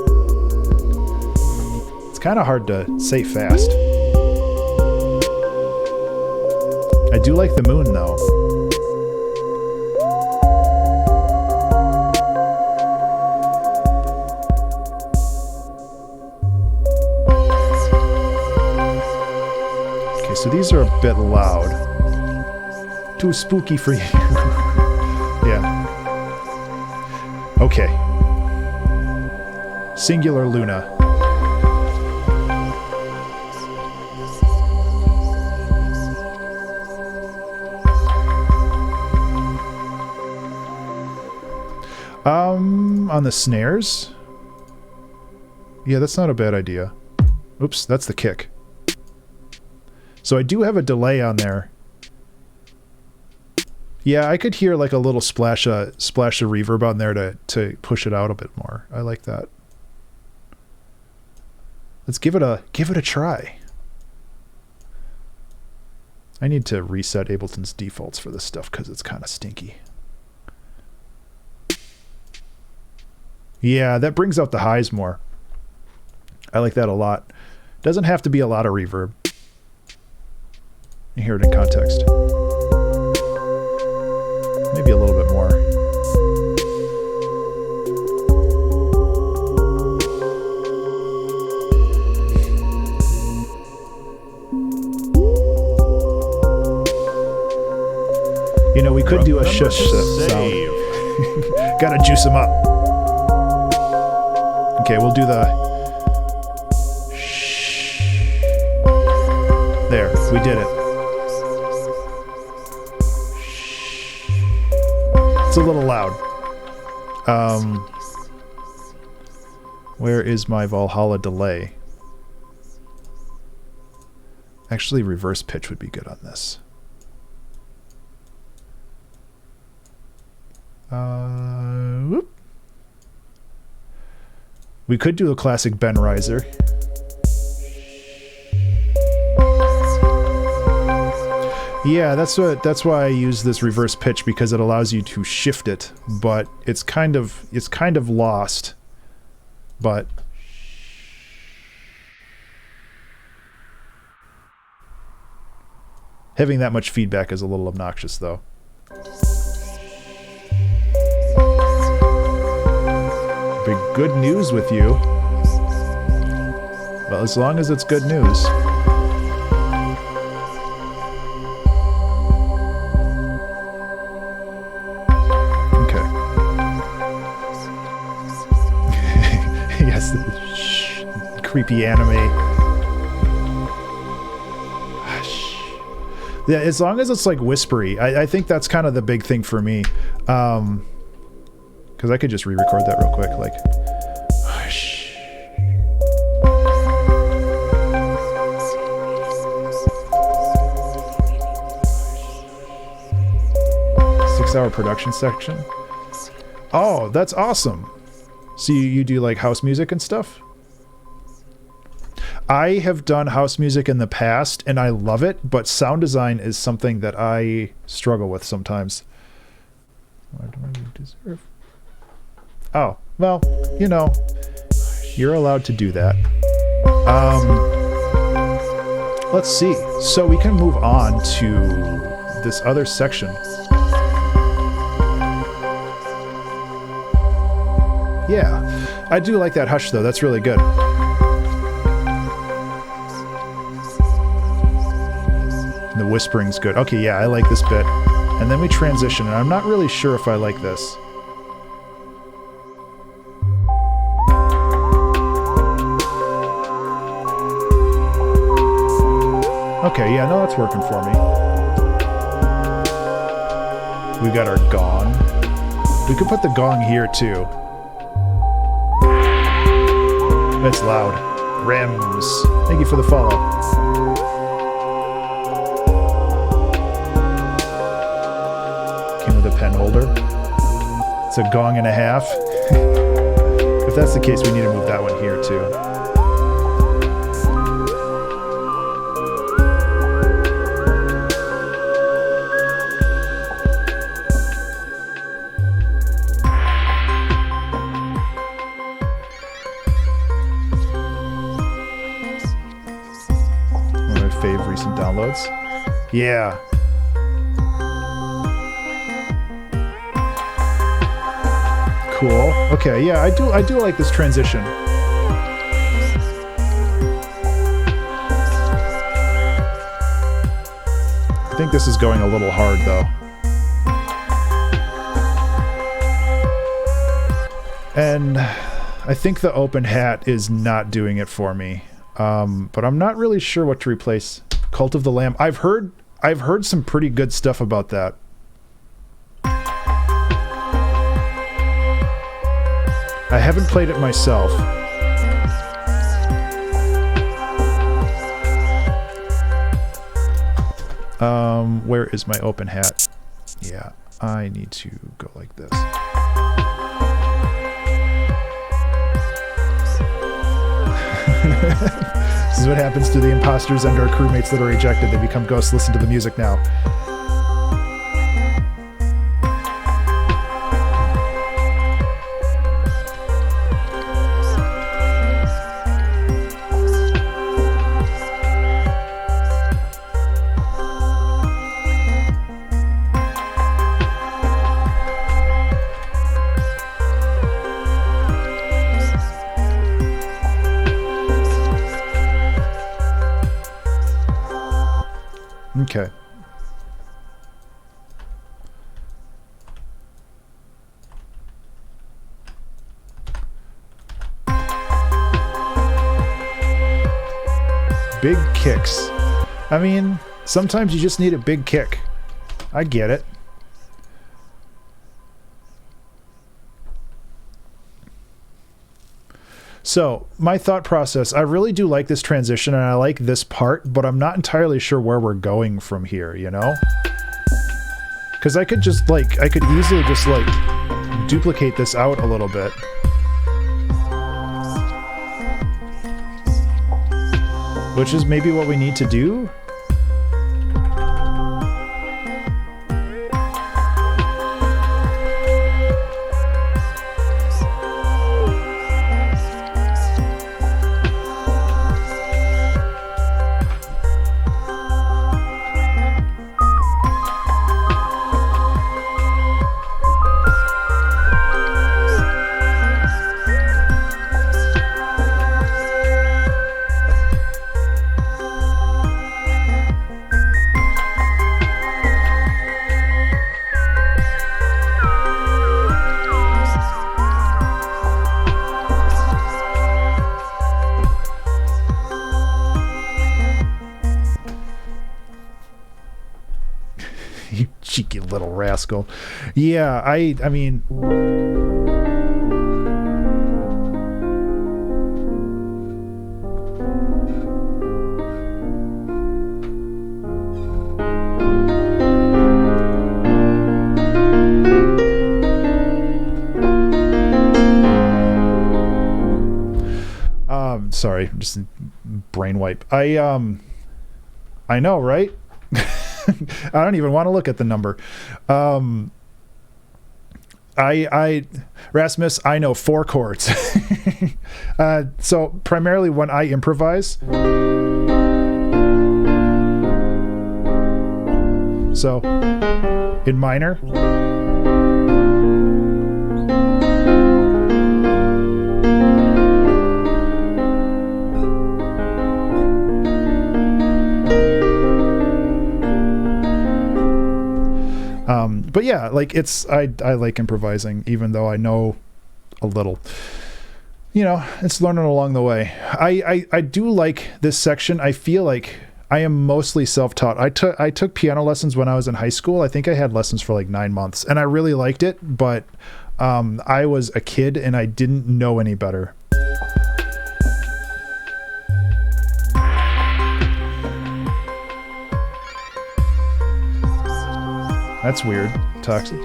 Speaker 1: It's kind of hard to say fast. I do like the moon, though. Okay, so these are a bit loud. Too spooky for you. Yeah. Okay. Singular Luna. On the snares? Yeah, that's not a bad idea. Oops, that's the kick. So I do have a delay on there. Yeah, I could hear like a little splash of reverb on there to push it out a bit more. I like that. Let's give it a try. I need to reset Ableton's defaults for this stuff because it's kind of stinky. Yeah, that brings out the highs more. I like that a lot. Doesn't have to be a lot of reverb. You hear it in context. Maybe a little bit more. You know, we could do a shush sound. Gotta juice them up. Okay, we'll do the... There, we did it. It's a little loud. Where is my Valhalla delay? Actually, reverse pitch would be good on this. Whoop. We could do a classic Ben riser. Yeah, that's why I use this reverse pitch, because it allows you to shift it, but it's kind of lost. But having that much feedback is a little obnoxious, though. Big good news with you. Well, as long as it's good news. Creepy anime. Yeah, as long as it's like whispery, I think that's kind of the big thing for me. Because I could just re-record that real quick, like. Hush. 6-hour production section. Oh, that's awesome. So you do like house music and stuff? I have done house music in the past, and I love it, but sound design is something that I struggle with sometimes. What do I deserve? Oh, well, you know, you're allowed to do that. Let's see. So we can move on to this other section. Yeah, I do like that hush, though. That's really good. The whispering's good. Okay, yeah, I like this bit. And then we transition, and I'm not really sure if I like this. Okay, yeah, no, that's working for me. We got our gong. We could put the gong here, too. That's loud. Rams. Thank you for the follow. Pen holder. It's a gong and a half. If that's the case, we need to move that one here too. One of my fave recent downloads. Yeah. Cool. Okay, yeah, I do like this transition. I think this is going a little hard, though. And I think the open hat is not doing it for me. But I'm not really sure what to replace. Cult of the Lamb. I've heard some pretty good stuff about that. I haven't played it myself. Where is my open hat? Yeah, I need to go like this. This is what happens to the imposters and our crewmates that are ejected. They become ghosts. Listen to the music now. Okay. Big kicks. I mean, sometimes you just need a big kick. I get it. So, my thought process, I really do like this transition and I like this part, but I'm not entirely sure where we're going from here, you know? Because I could just like, I could easily just like duplicate this out a little bit. Which is maybe what we need to do. You cheeky little rascal. Yeah, I mean... sorry, just brain wipe. I know, right? I don't even want to look at the number. Rasmus, I know 4 chords. So primarily when I improvise, so in minor, but yeah, like I like improvising, even though I know a little, you know, it's learning along the way. I do like this section. I feel like I am mostly self-taught. I took piano lessons when I was in high school. I think I had lessons for like 9 months and I really liked it, but I was a kid and I didn't know any better. That's weird. Toxic.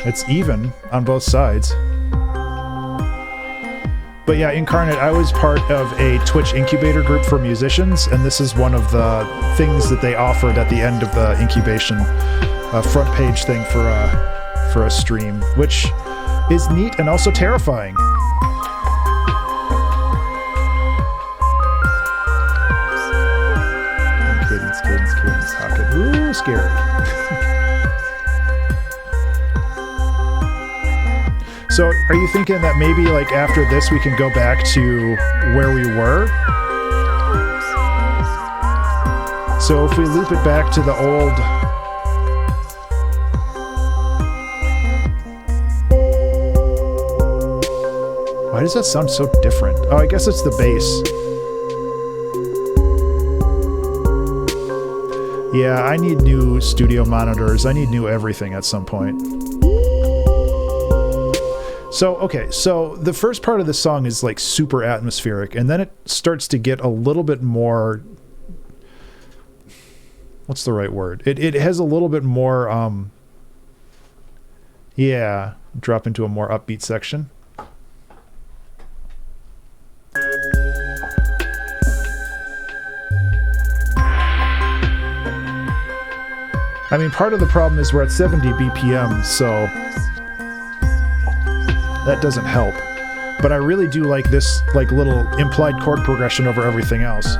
Speaker 1: It's even on both sides. But yeah, Incarnate, I was part of a Twitch incubator group for musicians, and this is one of the things that they offered at the end of the incubation, front page thing for a stream, which is neat and also terrifying. Kids, Hocket. Ooh, scary. So, are you thinking that maybe, like, after this we can go back to where we were? So, if we loop it back to the old... Why does that sound so different? Oh, I guess it's the bass. Yeah, I need new studio monitors. I need new everything at some point. So, okay, so the first part of the song is like super atmospheric, and then it starts to get a little bit more... What's the right word? It has a little bit more, yeah, drop into a more upbeat section. I mean, part of the problem is we're at 70 BPM, so that doesn't help. But I really do like this like little implied chord progression over everything else.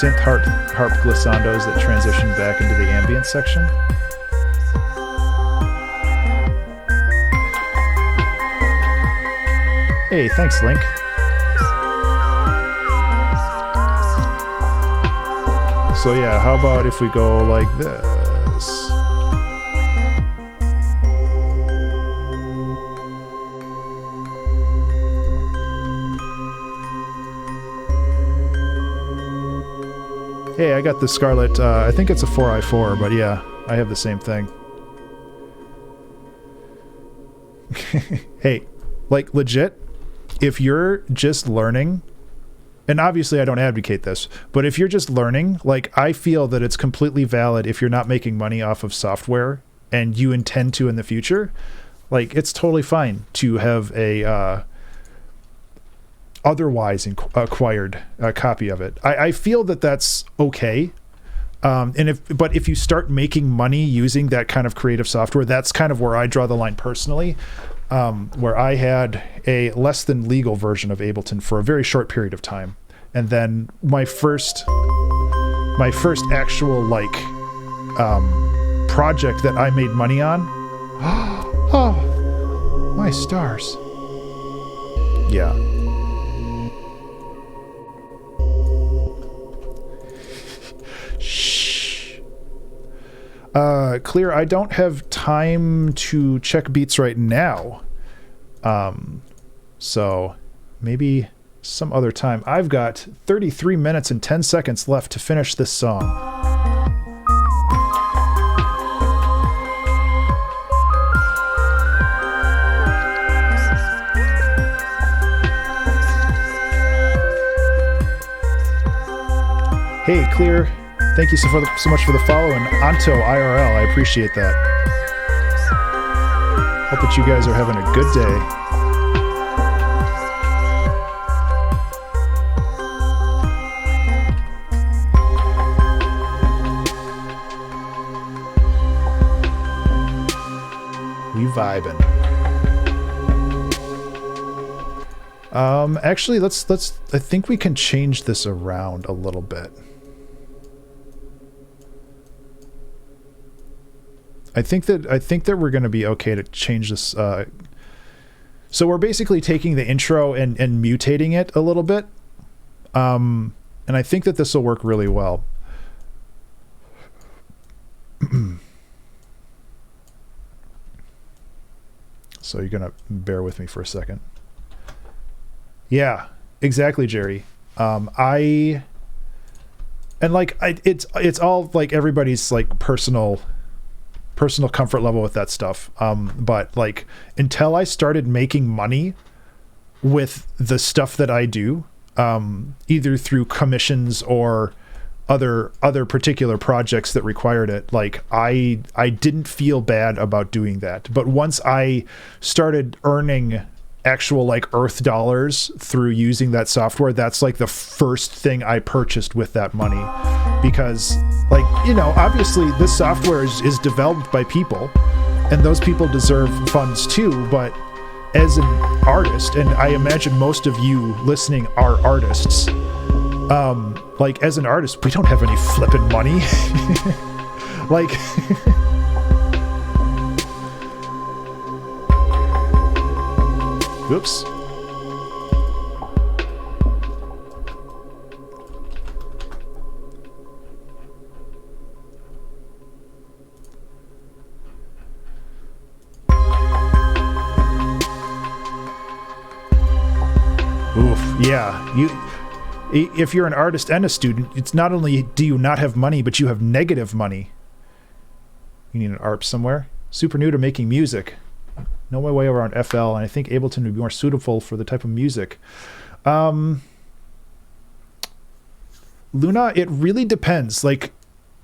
Speaker 1: synth harp glissandos that transition back into the ambient section. Hey, thanks, Link. So yeah, how about if we go like this? Hey, I got the Scarlett, I think it's a 4i4, but yeah, I have the same thing. Hey, like legit, if you're just learning, and obviously I don't advocate this, but if you're just learning, like I feel that it's completely valid if you're not making money off of software and you intend to in the future, like it's totally fine to have a otherwise acquired copy of it. I feel that that's okay. But if you start making money using that kind of creative software, that's kind of where I draw the line personally. Where I had a less than legal version of Ableton for a very short period of time. And then my first actual like project that I made money on. Oh, my stars. Yeah. Shh. Clear, I don't have time to check beats right now. So maybe some other time. I've got 33 minutes and 10 seconds left to finish this song. Hey, Clear, thank you so much for the follow, and Anto IRL, I appreciate that. Hope that you guys are having a good day. We vibing. Actually, let's I think we can change this around a little bit. I think that we're going to be okay to change this. So we're basically taking the intro and mutating it a little bit. And I think that this will work really well. So you're going to bear with me for a second. Yeah, exactly, Jerry. It's all like everybody's like personal comfort level with that stuff. But like until I started making money with the stuff that I do, either through commissions or other particular projects that required it, like I didn't feel bad about doing that. But once I started earning actual like earth dollars through using that software, that's like the first thing I purchased with that money, because like, you know, obviously this software is developed by people and those people deserve funds too. But as an artist, and I imagine most of you listening are artists, like as an artist, we don't have any flipping money. Like oops. Oof, yeah. If you're an artist and a student, it's not only do you not have money, but you have negative money. You need an ARP somewhere. Super new to making music. Know my way around FL, and I think Ableton would be more suitable for the type of music. Luna, it really depends. Like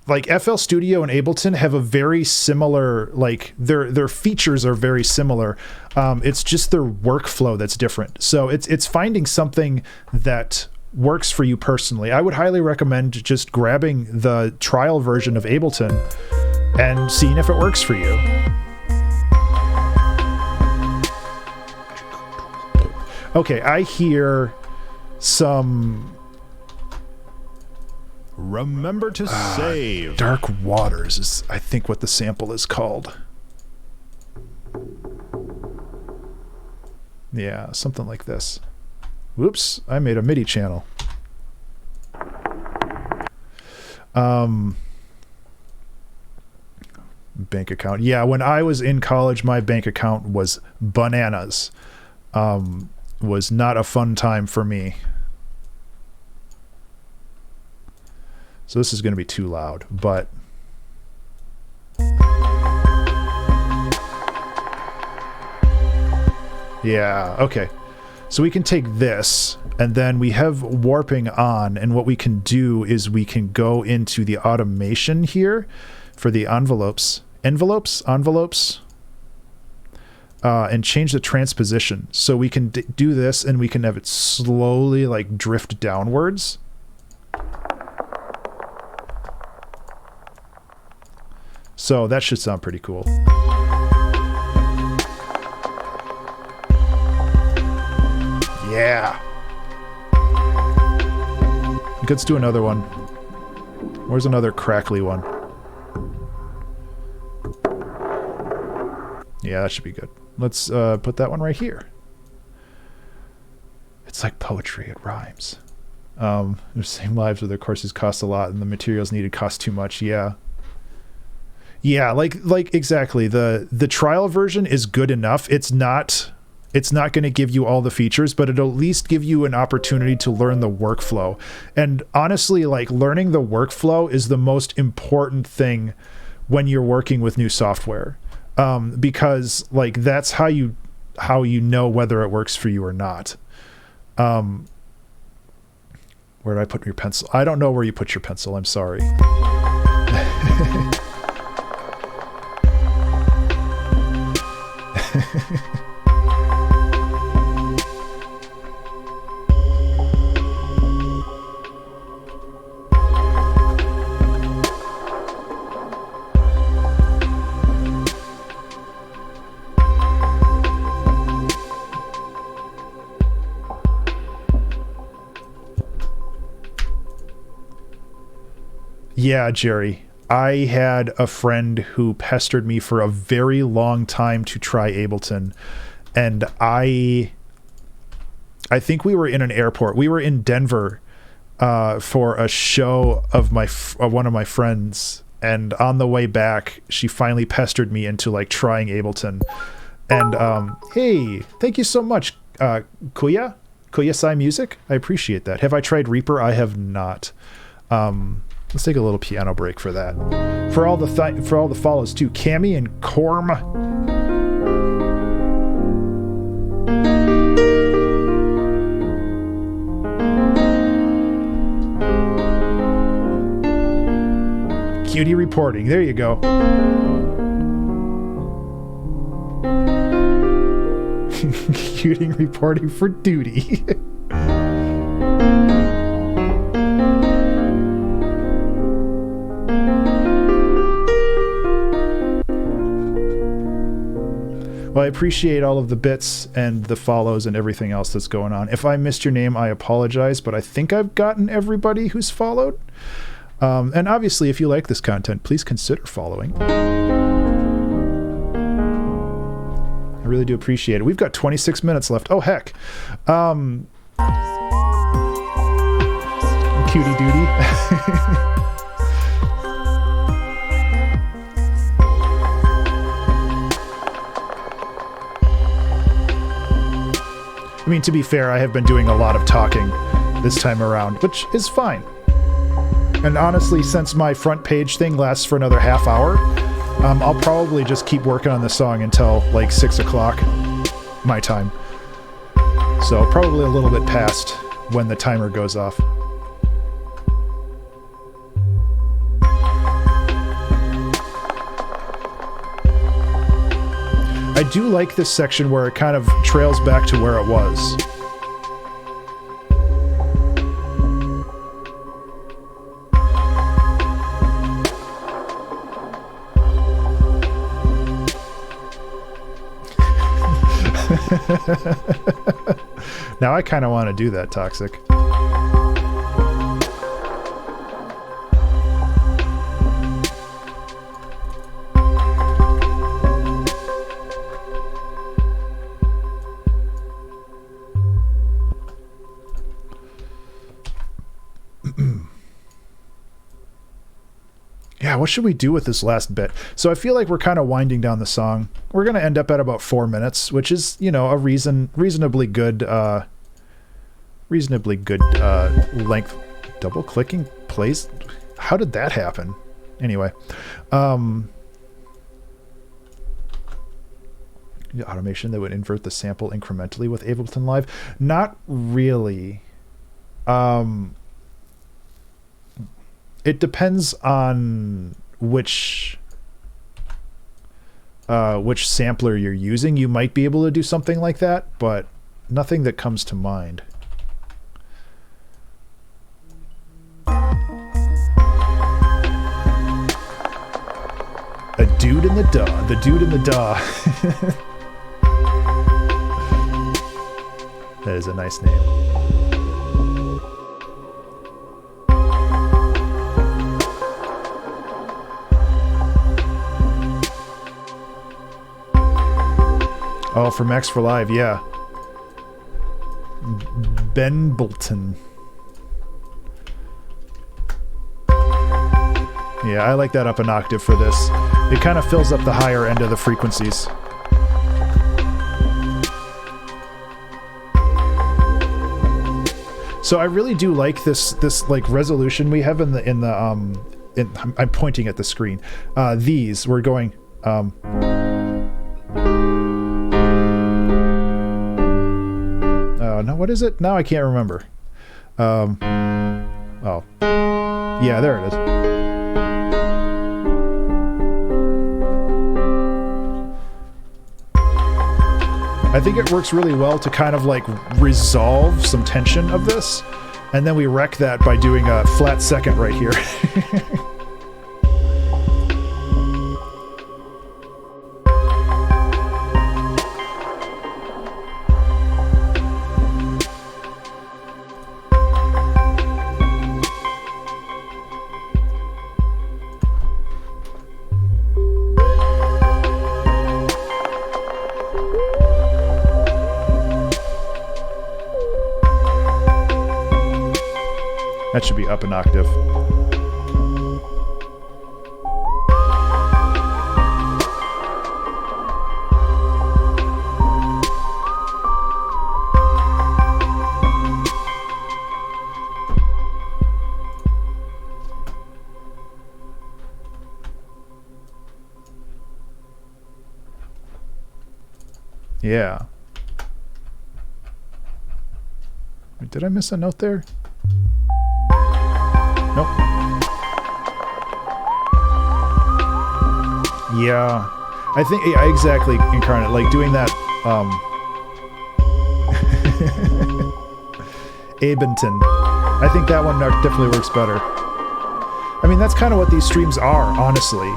Speaker 1: FL Studio and Ableton have a very similar, like their features are very similar. It's just their workflow that's different. So it's finding something that works for you personally. I would highly recommend just grabbing the trial version of Ableton and seeing if it works for you. Okay, I hear some
Speaker 2: Remember to save.
Speaker 1: Dark Waters is, I think, what the sample is called. Yeah, something like this. Whoops, I made a MIDI channel. Bank account. Yeah, when I was in college, my bank account was bananas. Was not a fun time for me. So this is going to be too loud, but yeah, okay. So we can take this, and then we have warping on, and what we can do is we can go into the automation here for the envelopes, and change the transposition. So we can do this, and we can have it slowly like drift downwards. So that should sound pretty cool. Yeah. Let's do another one. Where's another crackly one? Yeah, that should be good. Let's put that one right here. It's like poetry. It rhymes. The same lives where their courses cost a lot and the materials needed cost too much. Yeah. Yeah, like exactly. The trial version is good enough. It's not going to give you all the features, but it'll at least give you an opportunity to learn the workflow. And honestly, like learning the workflow is the most important thing when you're working with new software. Because like that's how you know whether it works for you or not. Where did I put your pencil? I don't know where you put your pencil. I'm sorry. Yeah, Jerry. I had a friend who pestered me for a very long time to try Ableton, and I think we were in an airport. We were in Denver for a show of one of my friends, and on the way back, she finally pestered me into like trying Ableton. And hey, thank you so much, Kuya Sai Music. I appreciate that. Have I tried Reaper? I have not. Let's take a little piano break for that. For all the follows too, Cammy and Corm. Cutie reporting. There you go. Cutie reporting for duty. Well, I appreciate all of the bits and the follows and everything else that's going on. If I missed your name, I apologize, but I think I've gotten everybody who's followed. And obviously, if you like this content, please consider following. I really do appreciate it. We've got 26 minutes left. Oh, heck. Cutie duty. I mean, to be fair, I have been doing a lot of talking this time around, which is fine. And honestly, since my front page thing lasts for another half hour, I'll probably just keep working on the song until like 6 o'clock my time. So probably a little bit past when the timer goes off. I do like this section where it kind of trails back to where it was. Now I kind of want to do that, Toxic. what should we do with this last bit? So I feel like we're kind of winding down the song. We're going to end up at about 4 minutes, which is, you know, a reasonably good length. Double clicking plays. How did that happen? Anyway, automation that would invert the sample incrementally with Ableton Live. Not really. It depends on which sampler you're using. You might be able to do something like that, but nothing that comes to mind. A dude in the DAW. The dude in the DAW. That is a nice name. Oh, for Max for Live, yeah. Ben Bolton. Yeah, I like that up an octave for this. It kind of fills up the higher end of the frequencies. So I really do like this like resolution we have in the I'm pointing at the screen. These we're going oh no, what is it? Now I can't remember. Oh. Yeah, there it is. I think it works really well to kind of like resolve some tension of this, and then we wreck that by doing a flat second right here. That should be up an octave. Yeah. Wait, did I miss a note there? Nope. Yeah. I think, yeah, exactly, Incarnate. Like doing that, Ableton. I think that one definitely works better. I mean, that's kind of what these streams are, honestly.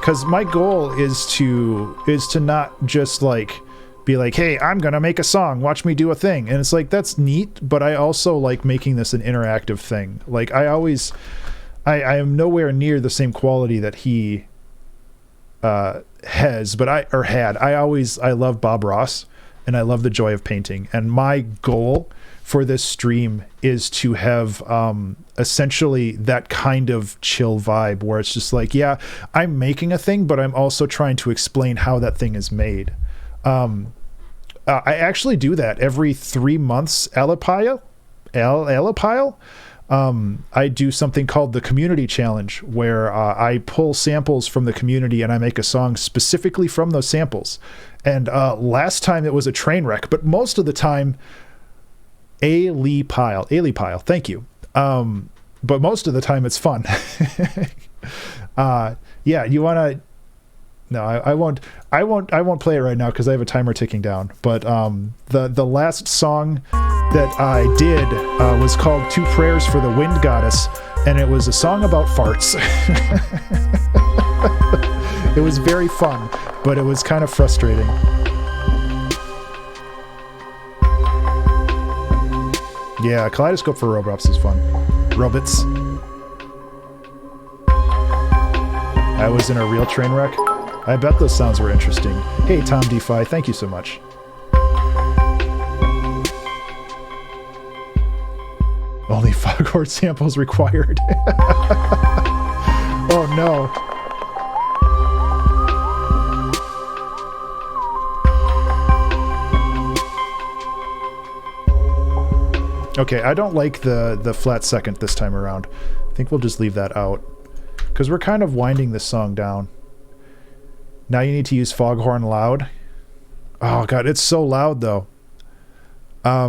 Speaker 1: Because my goal is to not just like be like, hey, I'm gonna make a song, watch me do a thing. And it's like, that's neat, but I also like making this an interactive thing. Like I am nowhere near the same quality that he has, but I love Bob Ross and I love the joy of painting. And my goal for this stream is to have essentially that kind of chill vibe where it's just like, yeah, I'm making a thing, but I'm also trying to explain how that thing is made. I actually do that every 3 months. Alipile. I do something called the Community Challenge, where I pull samples from the community and I make a song specifically from those samples. And last time it was a train wreck, but most of the time, Alipile. Thank you. But most of the time it's fun. Yeah, you want to. No, I won't play it right now because I have a timer ticking down. But the last song that I did was called Two Prayers for the Wind Goddess, and it was a song about farts. It was very fun, but it was kind of frustrating. Yeah, Kaleidoscope for Robots is fun. Robots. I was in a real train wreck. I bet those sounds were interesting. Hey, Tom DeFi, thank you so much. Only foghorn samples required. Oh no. Okay, I don't like the flat second this time around. I think we'll just leave that out. Because we're kind of winding this song down. Now you need to use foghorn loud. Oh god, it's so loud though. I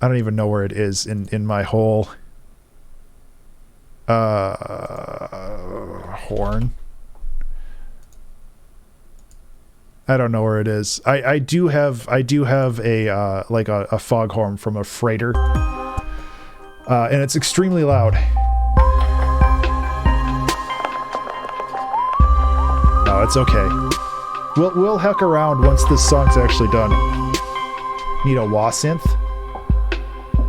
Speaker 1: don't even know where it is in my whole horn. I don't know where it is. I do have a like a foghorn from a freighter, and it's extremely loud. No, it's okay. We'll heck around once this song's actually done. Need a wah synth.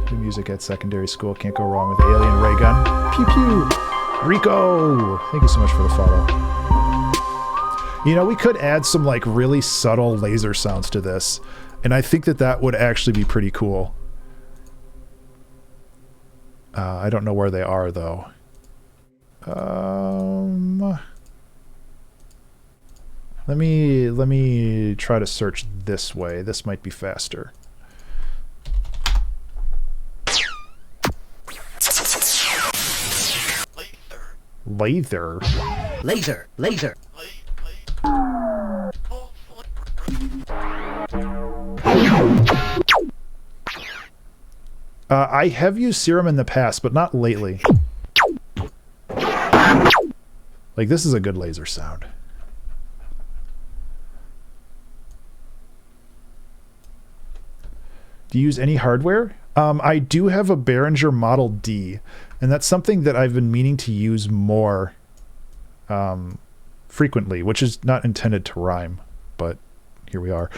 Speaker 1: Do music at secondary school. Can't go wrong with alien ray gun. Pew pew. Rico. Thank you so much for the follow. You know, we could add some like really subtle laser sounds to this, and I think that would actually be pretty cool. I don't know where they are though. Let me try to search this way. This might be faster. Laser.
Speaker 4: Laser.
Speaker 1: I have used Serum in the past, but not lately. Like, this is a good laser sound. Do you use any hardware? I do have a Behringer Model D, and that's something that I've been meaning to use more frequently, which is not intended to rhyme, but here we are.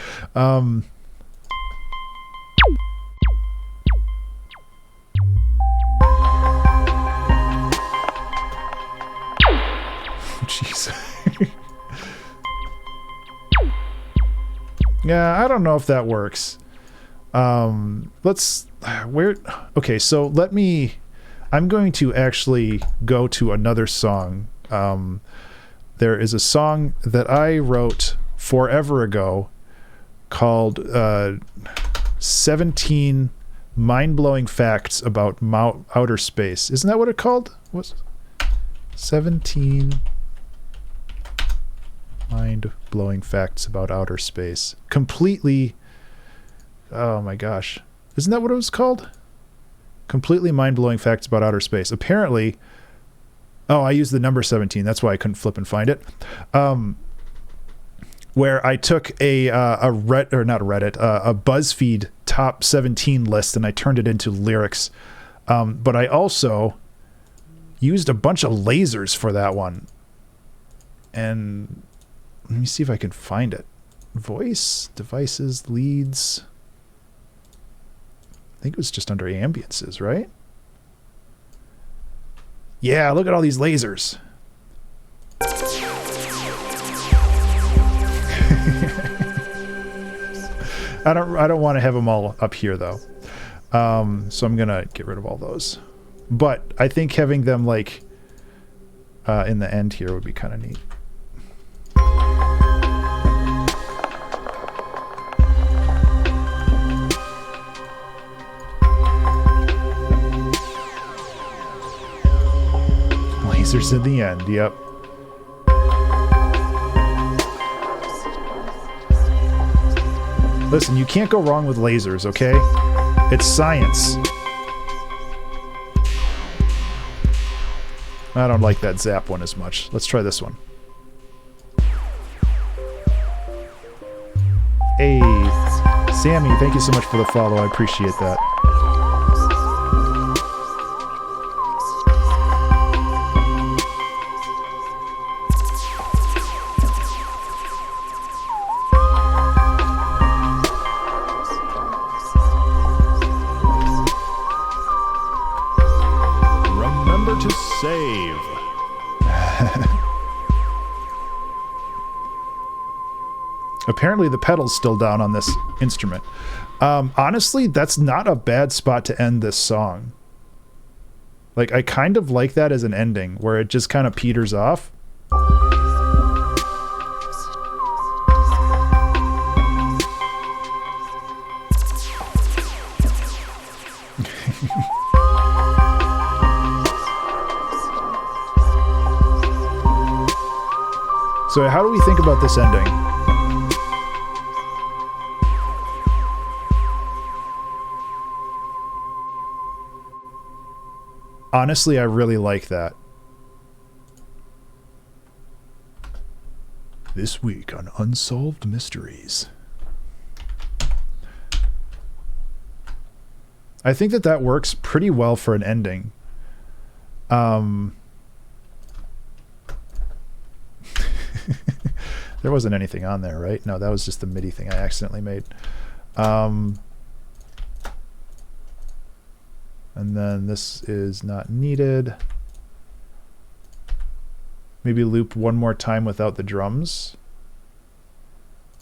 Speaker 1: Jeez. Yeah, I don't know if that works. Okay, so I'm going to actually go to another song. There is a song that I wrote forever ago called 17 Mind-Blowing Facts About Outer Space. Isn't that what it called? What's 17 Mind-Blowing Facts About Outer Space. Completely... Oh my gosh. Isn't that what it was called? Completely Mind-Blowing Facts About Outer Space. Apparently... Oh, I used the number 17. That's why I couldn't flip and find it. Where I took a BuzzFeed top 17 list and I turned it into lyrics. But I also used a bunch of lasers for that one. And let me see if I can find it. Voice, devices, leads. I think it was just under ambiences, right? Yeah, look at all these lasers. I don't want to have them all up here though. So I'm gonna get rid of all those. But I think having them like in the end here would be kind of neat. Lasers in the end, yep. Listen, you can't go wrong with lasers, okay? It's science. I don't like that zap one as much. Let's try this one. Hey, Sammy, thank you so much for the follow. I appreciate that.
Speaker 2: Save.
Speaker 1: Apparently the pedal's still down on this instrument. Honestly, that's not a bad spot to end this song. Like, I kind of like that as an ending, where it just kind of peters off. So how do we think about this ending? Honestly, I really like that. This week on Unsolved Mysteries. I think that that works pretty well for an ending. There wasn't anything on there, right? No, that was just the MIDI thing I accidentally made. And then this is not needed. Maybe loop one more time without the drums.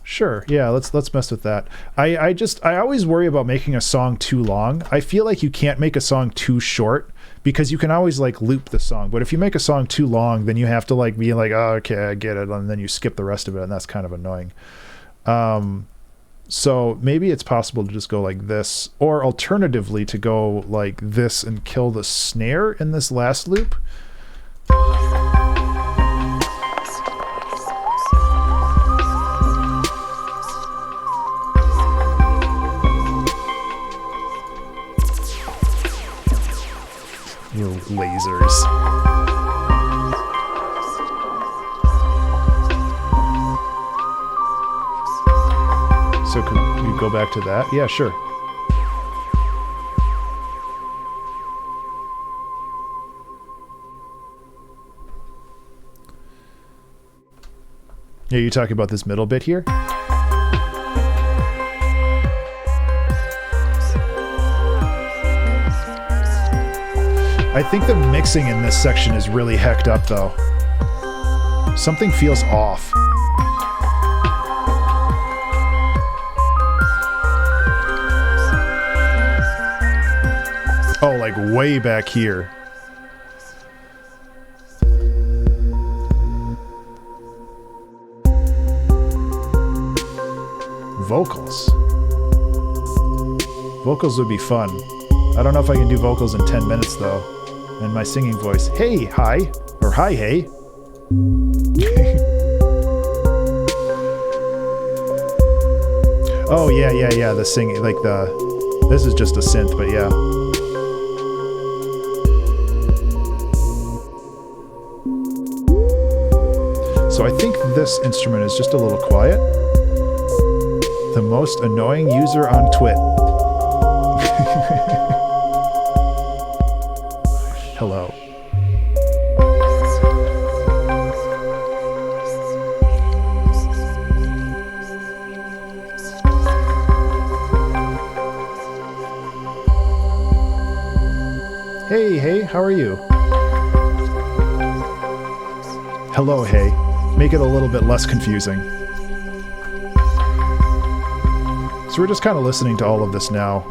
Speaker 1: Sure, yeah, let's mess with that. I always worry about making a song too long. I feel like you can't make a song too short because you can always like loop the song. But if you make a song too long, then you have to like be like, oh, okay, I get it, and then you skip the rest of it, and that's kind of annoying. So maybe it's possible to just go like this, or alternatively to go like this and kill the snare in this last loop. Little lasers. So could you go back to that? Yeah, sure. Yeah, you talking about this middle bit here? I think the mixing in this section is really hecked up, though. Something feels off. Oh, like way back here. Vocals. Vocals would be fun. I don't know if I can do vocals in 10 minutes, though. And my singing voice. Hey, hi. Or hi, hey. Oh, yeah. The singing, like the... This is just a synth, but yeah. So I think this instrument is just a little quiet. The most annoying user on Twit. Hello. Hey, how are you? Hello, hey. Make it a little bit less confusing. So we're just kind of listening to all of this now.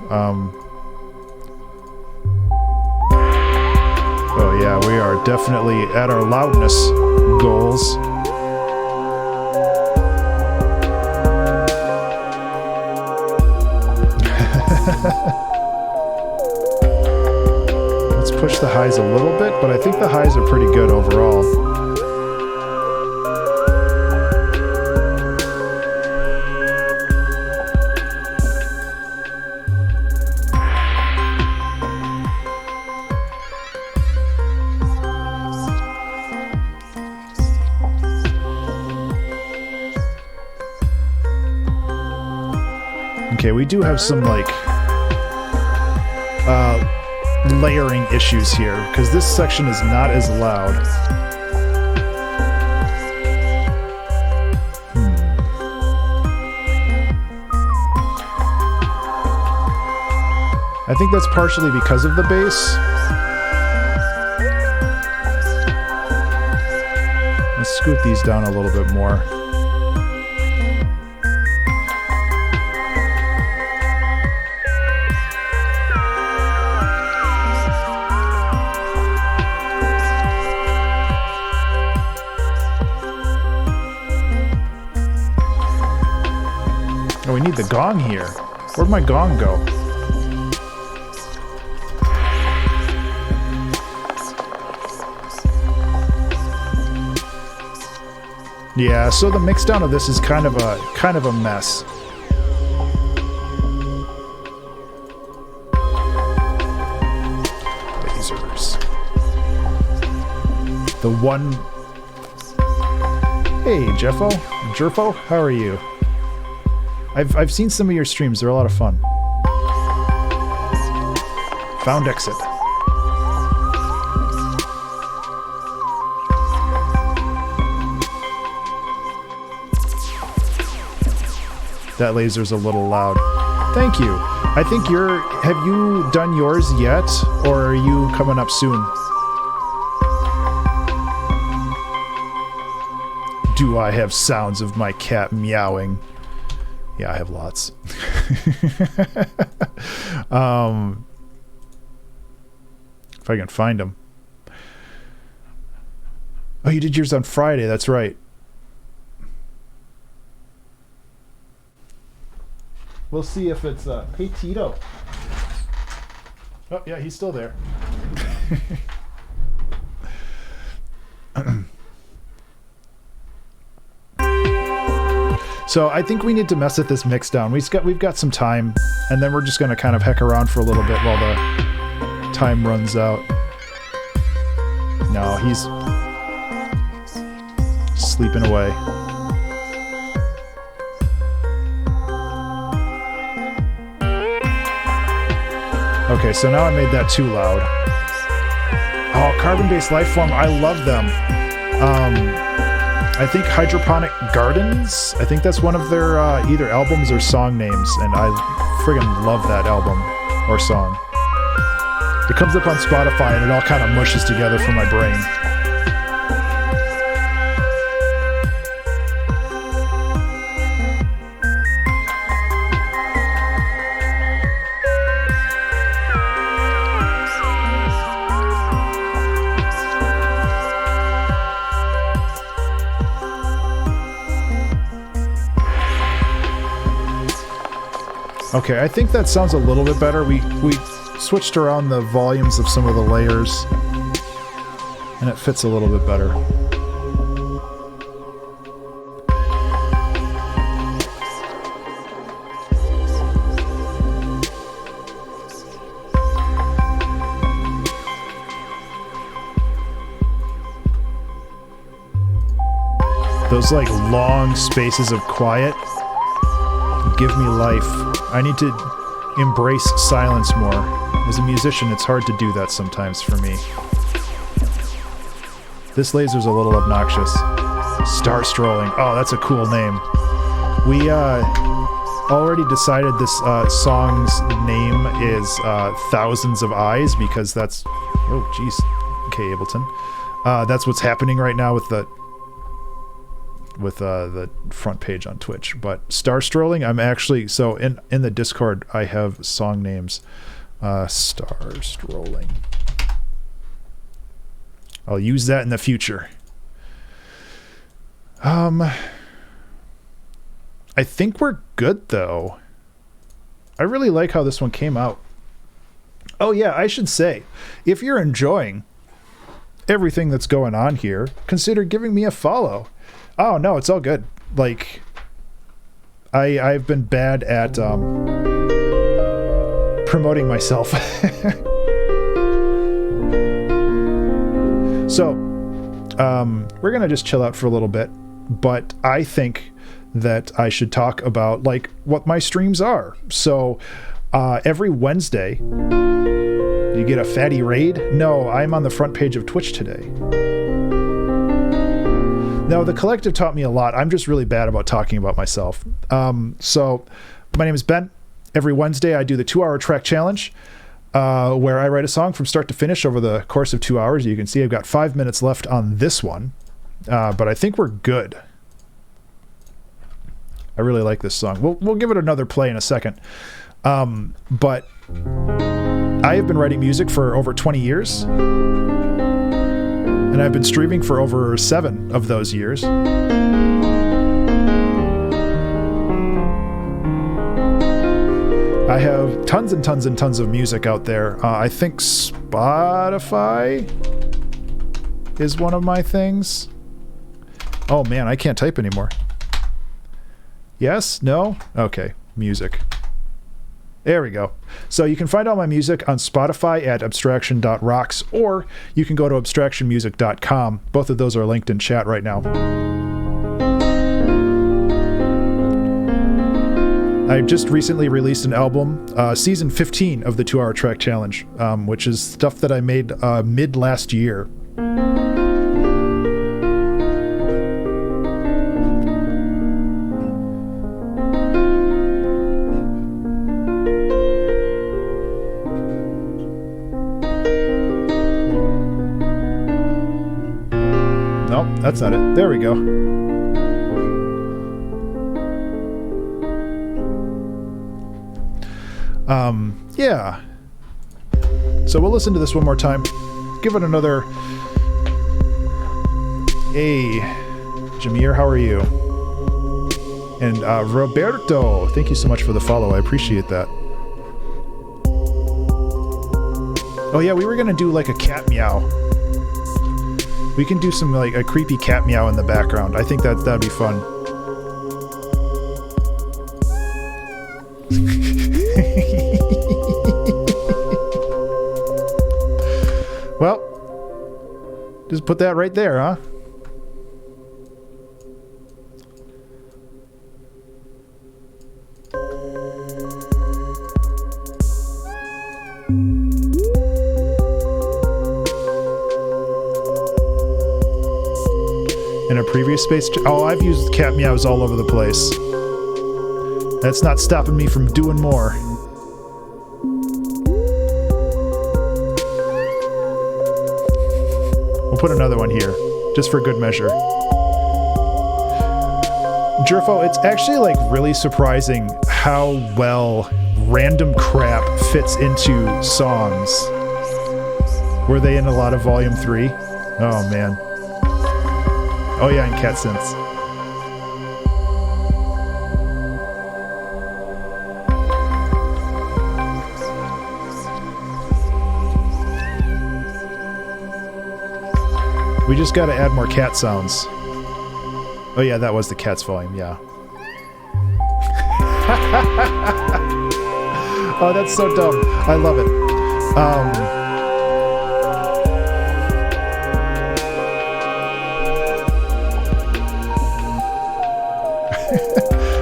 Speaker 1: Oh yeah, we are definitely at our loudness goals. Let's push the highs a little bit, but I think the highs are pretty good overall. Okay, we do have some, like, layering issues here, because this section is not as loud. I think that's partially because of the bass. Let's scoot these down a little bit more. Oh, we need the gong here. Where'd my gong go? Yeah, so the mixdown of this is kind of a mess. Lasers. The one. Hey, Jerfo, how are you? I've seen some of your streams. They're a lot of fun. Found exit. That laser's a little loud. Thank you. I think have you done yours yet, or are you coming up soon? Do I have sounds of my cat meowing? Yeah, I have lots. If I can find them. Oh, you did yours on Friday. That's right. We'll see if it's hey Tito. Oh yeah, he's still there. So I think we need to mess with this mix down. We've got some time, and then we're just gonna kind of heck around for a little bit while the time runs out. No, he's sleeping away. Okay, so now I made that too loud. Oh, Carbon-Based Lifeform, I love them. I think Hydroponic Gardens, I think that's one of their either albums or song names, and I friggin' love that album or song. It comes up on Spotify and it all kind of mushes together for my brain. Okay, I think that sounds a little bit better. We switched around the volumes of some of the layers, and it fits a little bit better. Those like long spaces of quiet give me life. I need to embrace silence more. As a musician, it's hard to do that sometimes for me. This laser's a little obnoxious. Star Strolling. Oh, that's a cool name. We already decided this song's name is Thousands of Eyes because that's... Oh, jeez. Okay, Ableton. That's what's happening right now with the front page on Twitch. But Star Strolling, I'm actually... So in the Discord, I have song names. Star Strolling. I'll use that in the future. I think we're good, though. I really like how this one came out. Oh, yeah, I should say, if you're enjoying everything that's going on here, consider giving me a follow. Oh, no, it's all good. Like, I've been bad at promoting myself. So, we're going to just chill out for a little bit, but I think that I should talk about, like, what my streams are. So, every Wednesday, you get a fatty raid. No, I'm on the front page of Twitch today. Now, the collective taught me a lot. I'm just really bad about talking about myself. So, my name is Ben. Every Wednesday, I do the 2-hour track challenge, where I write a song from start to finish over the course of 2 hours. You can see I've got 5 minutes left on this one, but I think we're good. I really like this song. We'll give it another play in a second. But I have been writing music for over 20 years. And I've been streaming for over 7 of those years. I have tons and tons and tons of music out there. I think Spotify is one of my things. Oh man, I can't type anymore. Yes? No? Okay, music. There we go. So you can find all my music on Spotify at abstraction.rocks, or you can go to abstractionmusic.com. Both of those are linked in chat right now. I just recently released an album, season 15 of the 2-Hour Track Challenge, which is stuff that I made mid last year. Nope, that's not it. There we go. Yeah. So we'll listen to this one more time. Give it another. Hey, Jameer, how are you? And Roberto, thank you so much for the follow. I appreciate that. Oh yeah, we were gonna do like a cat meow. We can do some like a creepy cat meow in the background. I think that'd be fun. Well, just put that right there, huh? In a previous space... Oh, I've used cat meows all over the place. That's not stopping me from doing more. We'll put another one here, just for good measure. Jerfo, it's actually like really surprising how well random crap fits into songs. Were they in a lot of Volume 3? Oh man. Oh yeah, and cat synths. We just gotta add more cat sounds. Oh yeah, that was the cat's volume, yeah. Oh, that's so dumb. I love it.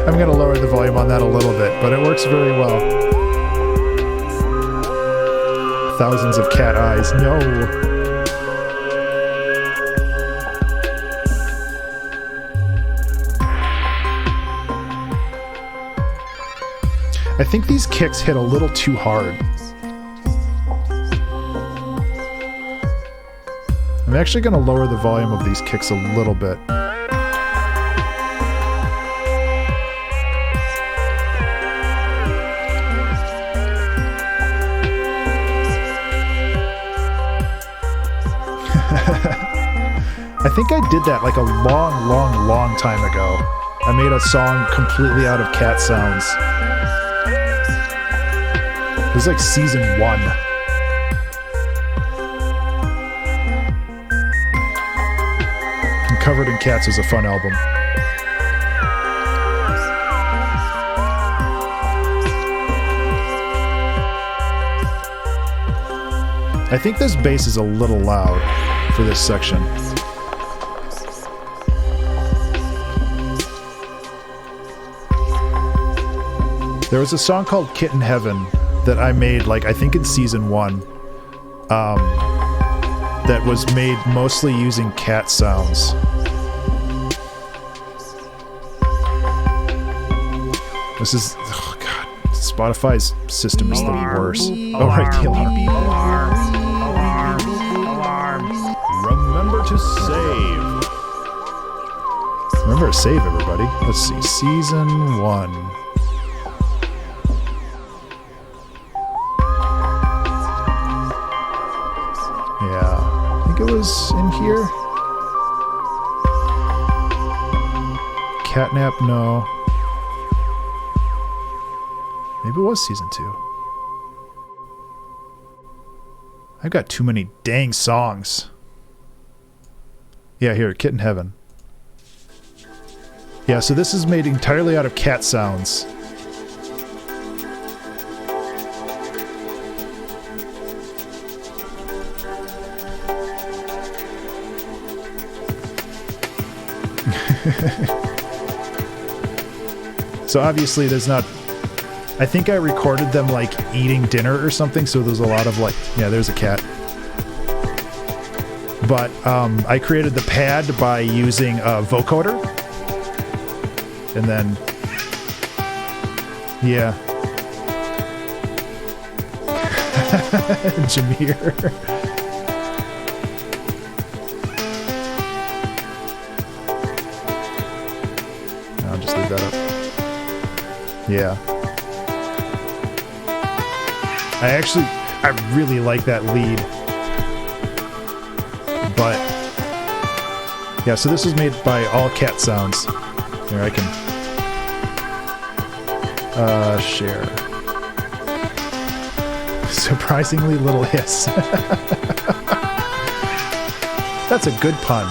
Speaker 1: I'm gonna lower the volume on that a little bit, but it works very well. Thousands of cat eyes. No. I think these kicks hit a little too hard. I'm actually going to lower the volume of these kicks a little bit. I think I did that like a long time ago. I made a song completely out of cat sounds. It was like season 1. And Covered in Cats was a fun album. I think this bass is a little loud for this section. There was a song called Kitten Heaven that I made, like, I think in season 1, that was made mostly using cat sounds. This is, oh god, Spotify's system is the worst. Oh, right, the alarm.
Speaker 2: Remember to save.
Speaker 1: Remember to save, everybody. Let's see, season 1. It was in here. Catnap, no. Maybe it was season 2. I've got too many dang songs. Yeah, here, Kitten Heaven. Yeah, so this is made entirely out of cat sounds. So obviously there's not... I think I recorded them like eating dinner or something, so there's a lot of like... Yeah, there's a cat. But I created the pad by using a vocoder. And then... Yeah. Jameer. I'll just leave that up. Yeah. I really like that lead. But, yeah, so this was made by all cat sounds. Here, I can, share. Surprisingly little hiss. That's a good pun.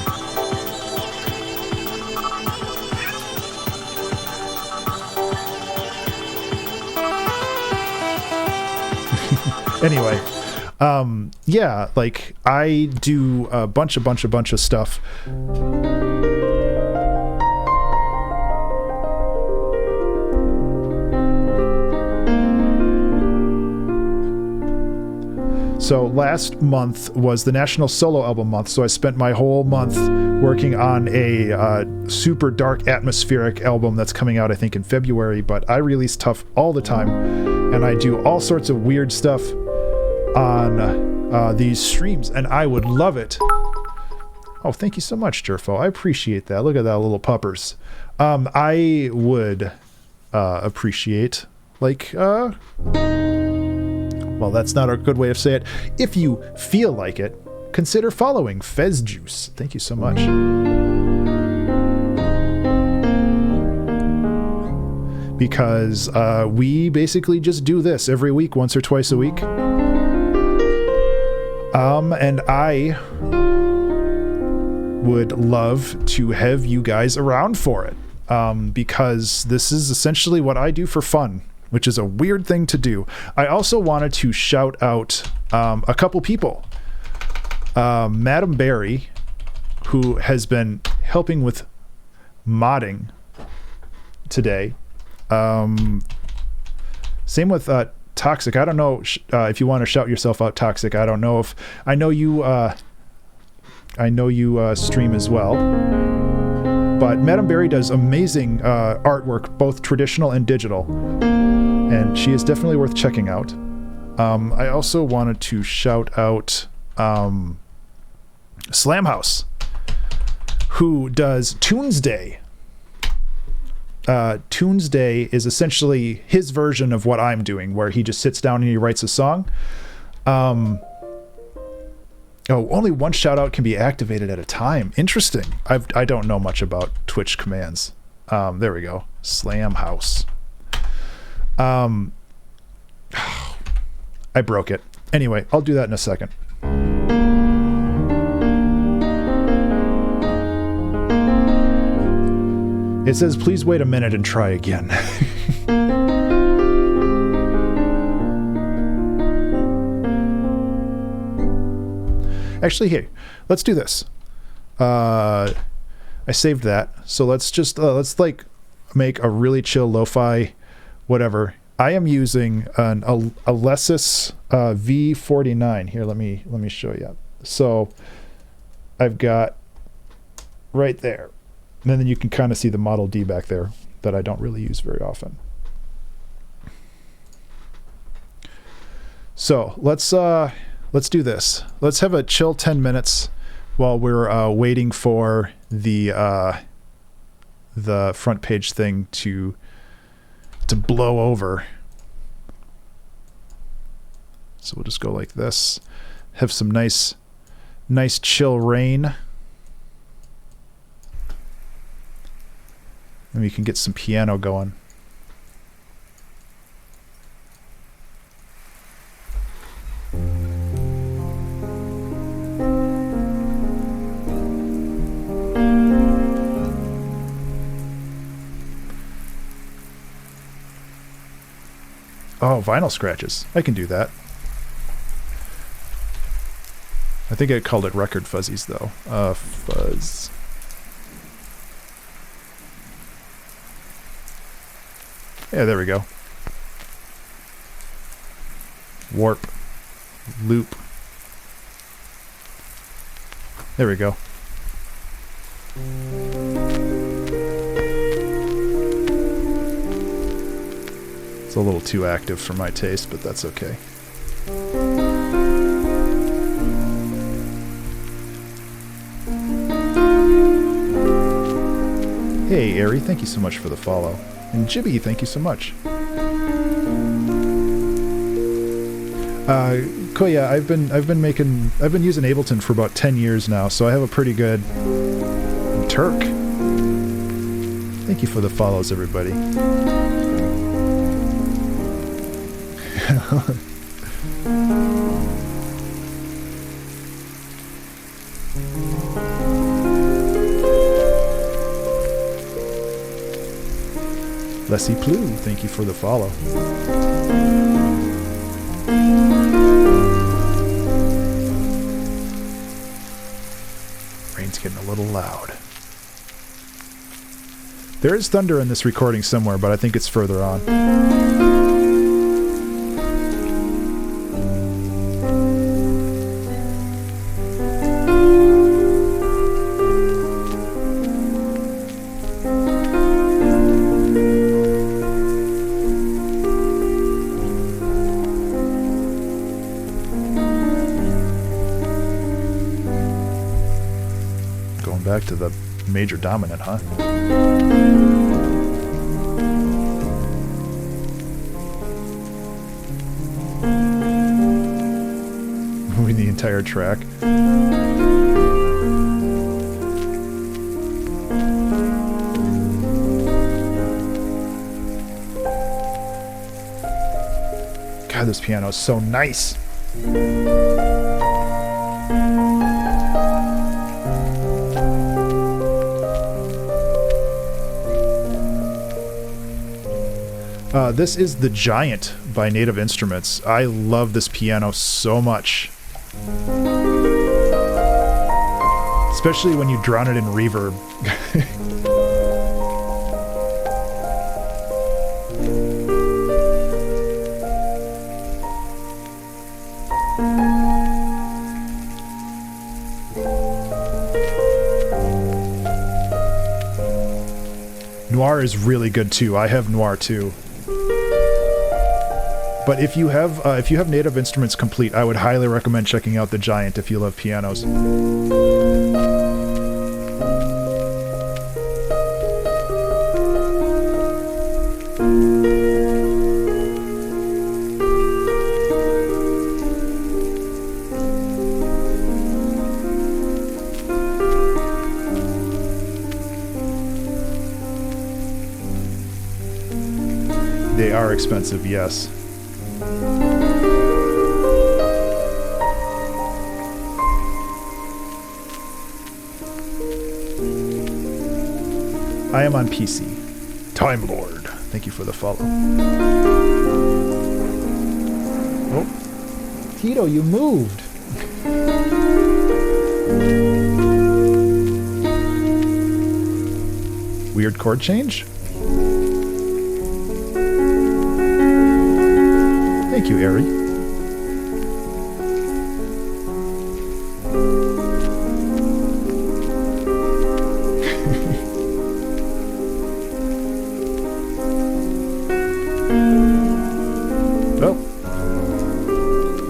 Speaker 1: Anyway, yeah, like I do a bunch of stuff. So last month was the National Solo Album Month, so I spent my whole month working on a super dark atmospheric album that's coming out, I think, in February, but I release Tough all the time, and I do all sorts of weird stuff on these streams, and I would love it. Oh, thank you so much, Jerfo. I appreciate that. Look at that, little puppers. I would appreciate, like, well, that's not a good way of saying it. If you feel like it, consider following Fez Juice. Thank you so much. Because we basically just do this every week, once or twice a week. And I would love to have you guys around for it. Because this is essentially what I do for fun, which is a weird thing to do. I also wanted to shout out a couple people. Madam Barry, who has been helping with modding today. Same with Toxic. I don't know if you want to shout yourself out, Toxic. I don't know if... I know you stream as well. But Madam Barry does amazing artwork, both traditional and digital. And she is definitely worth checking out. I also wanted to shout out Slamhouse, who does Tuesday. Tuesday is essentially his version of what I'm doing, where he just sits down and he writes a song. Only one shout out can be activated at a time. Interesting. I don't know much about Twitch commands. There we go. Slamhouse. I broke it. Anyway, I'll do that in a second. It says, please wait a minute and try again. Actually, hey, let's do this. I saved that. So let's just, let's like make a really chill lo-fi whatever. I am using an Alesis V49. Here, let me show you. So I've got right there. And then you can kind of see the Model D back there that I don't really use very often. So let's do this. Let's have a chill 10 minutes while we're waiting for the front page thing to blow over. So we'll just go like this. Have some nice chill rain. And we can get some piano going. Oh, vinyl scratches. I can do that. I think I called it record fuzzies, though. Fuzz. Yeah, there we go. Warp. Loop. There we go. It's a little too active for my taste, but that's okay. Hey, Ari, thank you so much for the follow. And Jibby, thank you so much. Koya, I've been using Ableton for about 10 years now, so I have a pretty good Turk. Thank you for the follows, everybody. Leslie Plu, thank you for the follow. Rain's getting a little loud. There is thunder in this recording somewhere, but I think it's further on. Back to the major dominant, huh? Moving the entire track. God, this piano is so nice. This is The Giant by Native Instruments. I love this piano so much. Especially when you drown it in reverb. Noir is really good too. I have Noir too. But if you have Native Instruments Komplete, I would highly recommend checking out The Giant if you love pianos. They are expensive, yes. I am on PC. Time Lord. Thank you for the follow. Oh. Tito, you moved. Weird chord change? Thank you, Ari.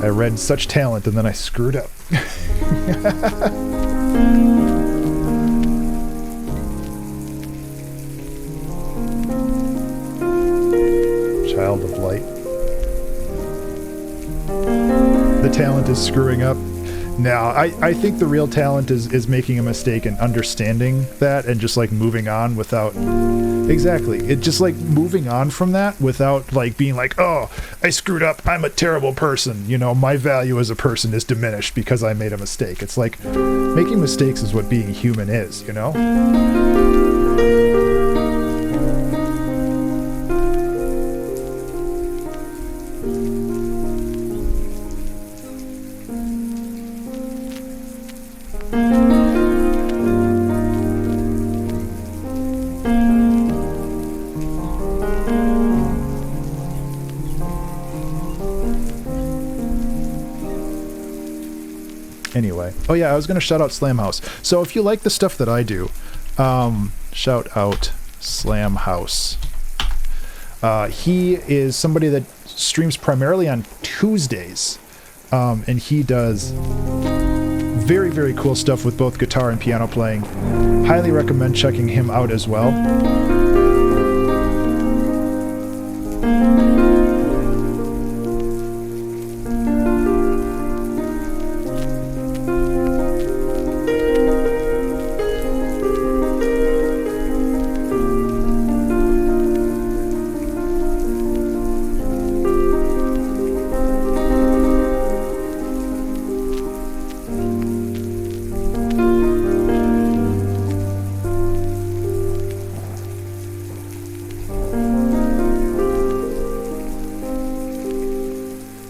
Speaker 1: I read such talent and then I screwed up. Child of light. The talent is screwing up. No, I think the real talent is making a mistake and understanding that and just like moving on without... Exactly. It just like moving on from that without like being like, oh, I screwed up. I'm a terrible person. You know, my value as a person is diminished because I made a mistake. It's like making mistakes is what being human is, you know? Anyway. Oh yeah, I was going to shout out Slam House. So if you like the stuff that I do, shout out Slam House. He is somebody that streams primarily on Tuesdays. And he does very, very cool stuff with both guitar and piano playing. Highly recommend checking him out as well.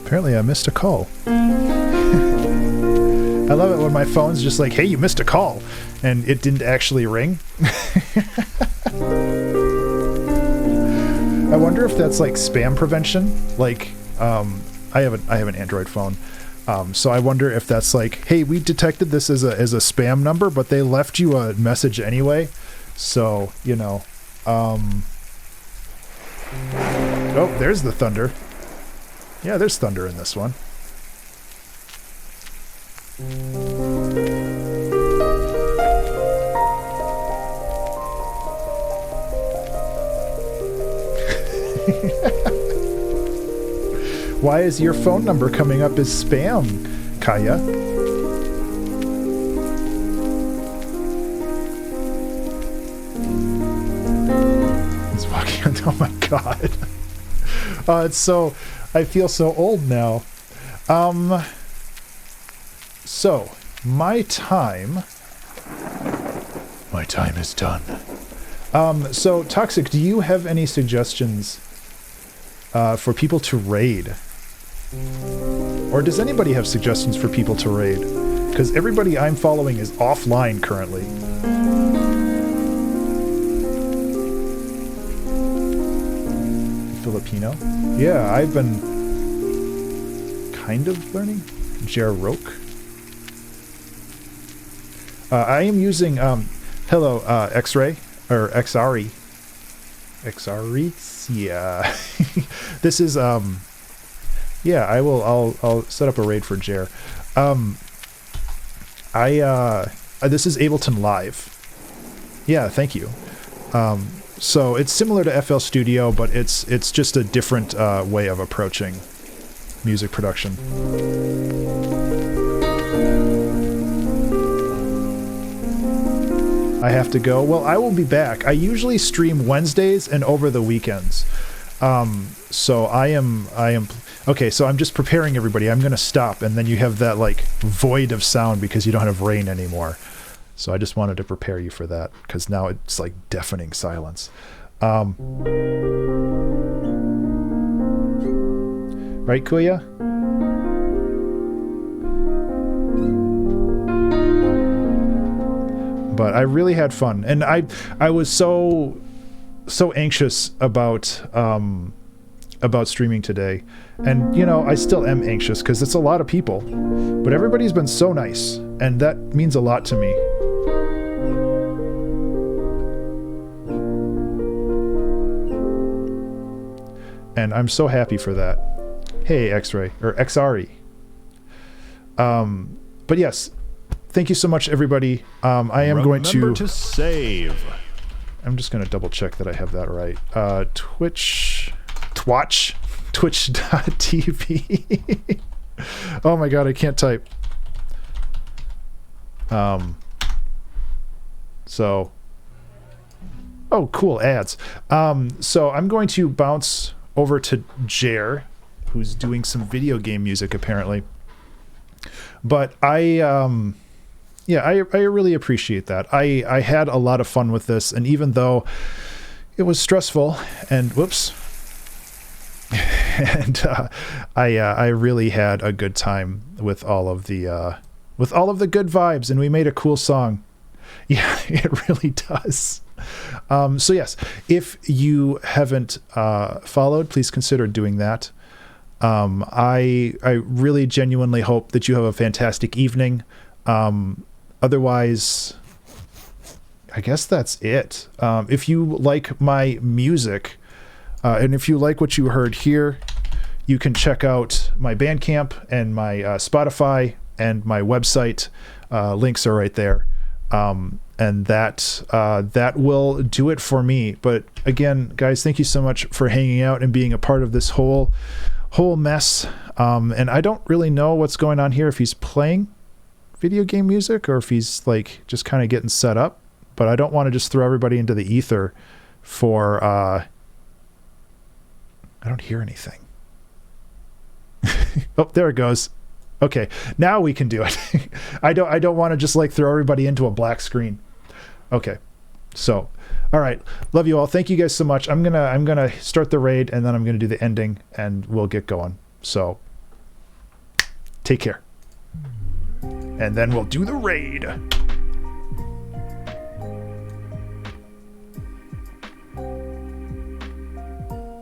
Speaker 1: Apparently I missed a call. I love it when my phone's just like, hey, you missed a call, and it didn't actually ring. I wonder if that's like spam prevention. Like, I have an Android phone, so I wonder if that's like, hey, we detected this as a spam number, but they left you a message anyway. So, you know, oh, there's the thunder. Yeah, there's thunder in this one. Why is your phone number coming up as spam, Kaya? He's walking on. Oh my god. It's so... I feel so old now. So, my time is done. So, Toxic, do you have any suggestions for people to raid? Or does anybody have suggestions for people to raid? Because everybody I'm following is offline currently. Filipino? Yeah, I've been kind of learning. Jerok. I am using hello X-Ray or XRE. XRE? Yeah. This is yeah, I'll set up a raid for Jer. This is Ableton Live. Yeah, thank you. So it's similar to FL Studio, but it's just a different way of approaching music production. I have to go. Well, I will be back. I usually stream Wednesdays and over the weekends. So I am okay. So I'm just preparing everybody. I'm going to stop, and then you have that like void of sound because you don't have rain anymore. So I just wanted to prepare you for that, because now it's like deafening silence. Right, Kuya? But I really had fun, and I was so anxious about streaming today, and you know I still am anxious because it's a lot of people, but everybody's been so nice, and that means a lot to me. And I'm so happy for that. Hey, X-Ray, or XRE. But yes, thank you so much, everybody. I am going to...
Speaker 2: Remember to save.
Speaker 1: I'm just going to double check that I have that right. Twitch.tv. Oh my god, I can't type. So... Oh, cool, ads. So I'm going to bounce over to Jer, who's doing some video game music apparently. But I really appreciate that. I had a lot of fun with this, and even though it was stressful and whoops, and I really had a good time with all of the good vibes, and we made a cool song. Yeah, it really does. So yes, if you haven't followed, please consider doing that. I really genuinely hope that you have a fantastic evening. Otherwise, I guess that's it. If you like my music, and if you like what you heard here, you can check out my Bandcamp and my Spotify and my website. Links are right there. And that will do it for me. But again, guys, thank you so much for hanging out and being a part of this whole mess. And I don't really know what's going on here, if he's playing video game music or if he's like just kind of getting set up. But I don't want to just throw everybody into the ether for I don't hear anything. Oh, there it goes. Okay, now we can do it. I don't want to just like throw everybody into a black screen. Okay. So, all right. Love you all. Thank you guys so much. I'm going to start the raid and then I'm going to do the ending and we'll get going. So, take care. And then we'll do the raid.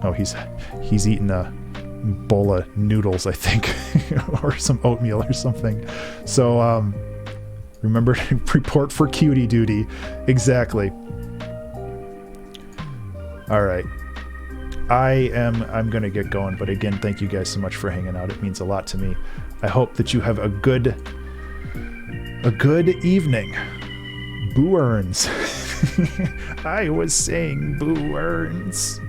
Speaker 1: Oh, he's eating a bowl of noodles, I think, or some oatmeal or something. So, remember to report for cutie duty. Exactly. All right. I'm going to get going, but again, thank you guys so much for hanging out. It means a lot to me. I hope that you have a good evening. Boo earns. I was saying boo earns.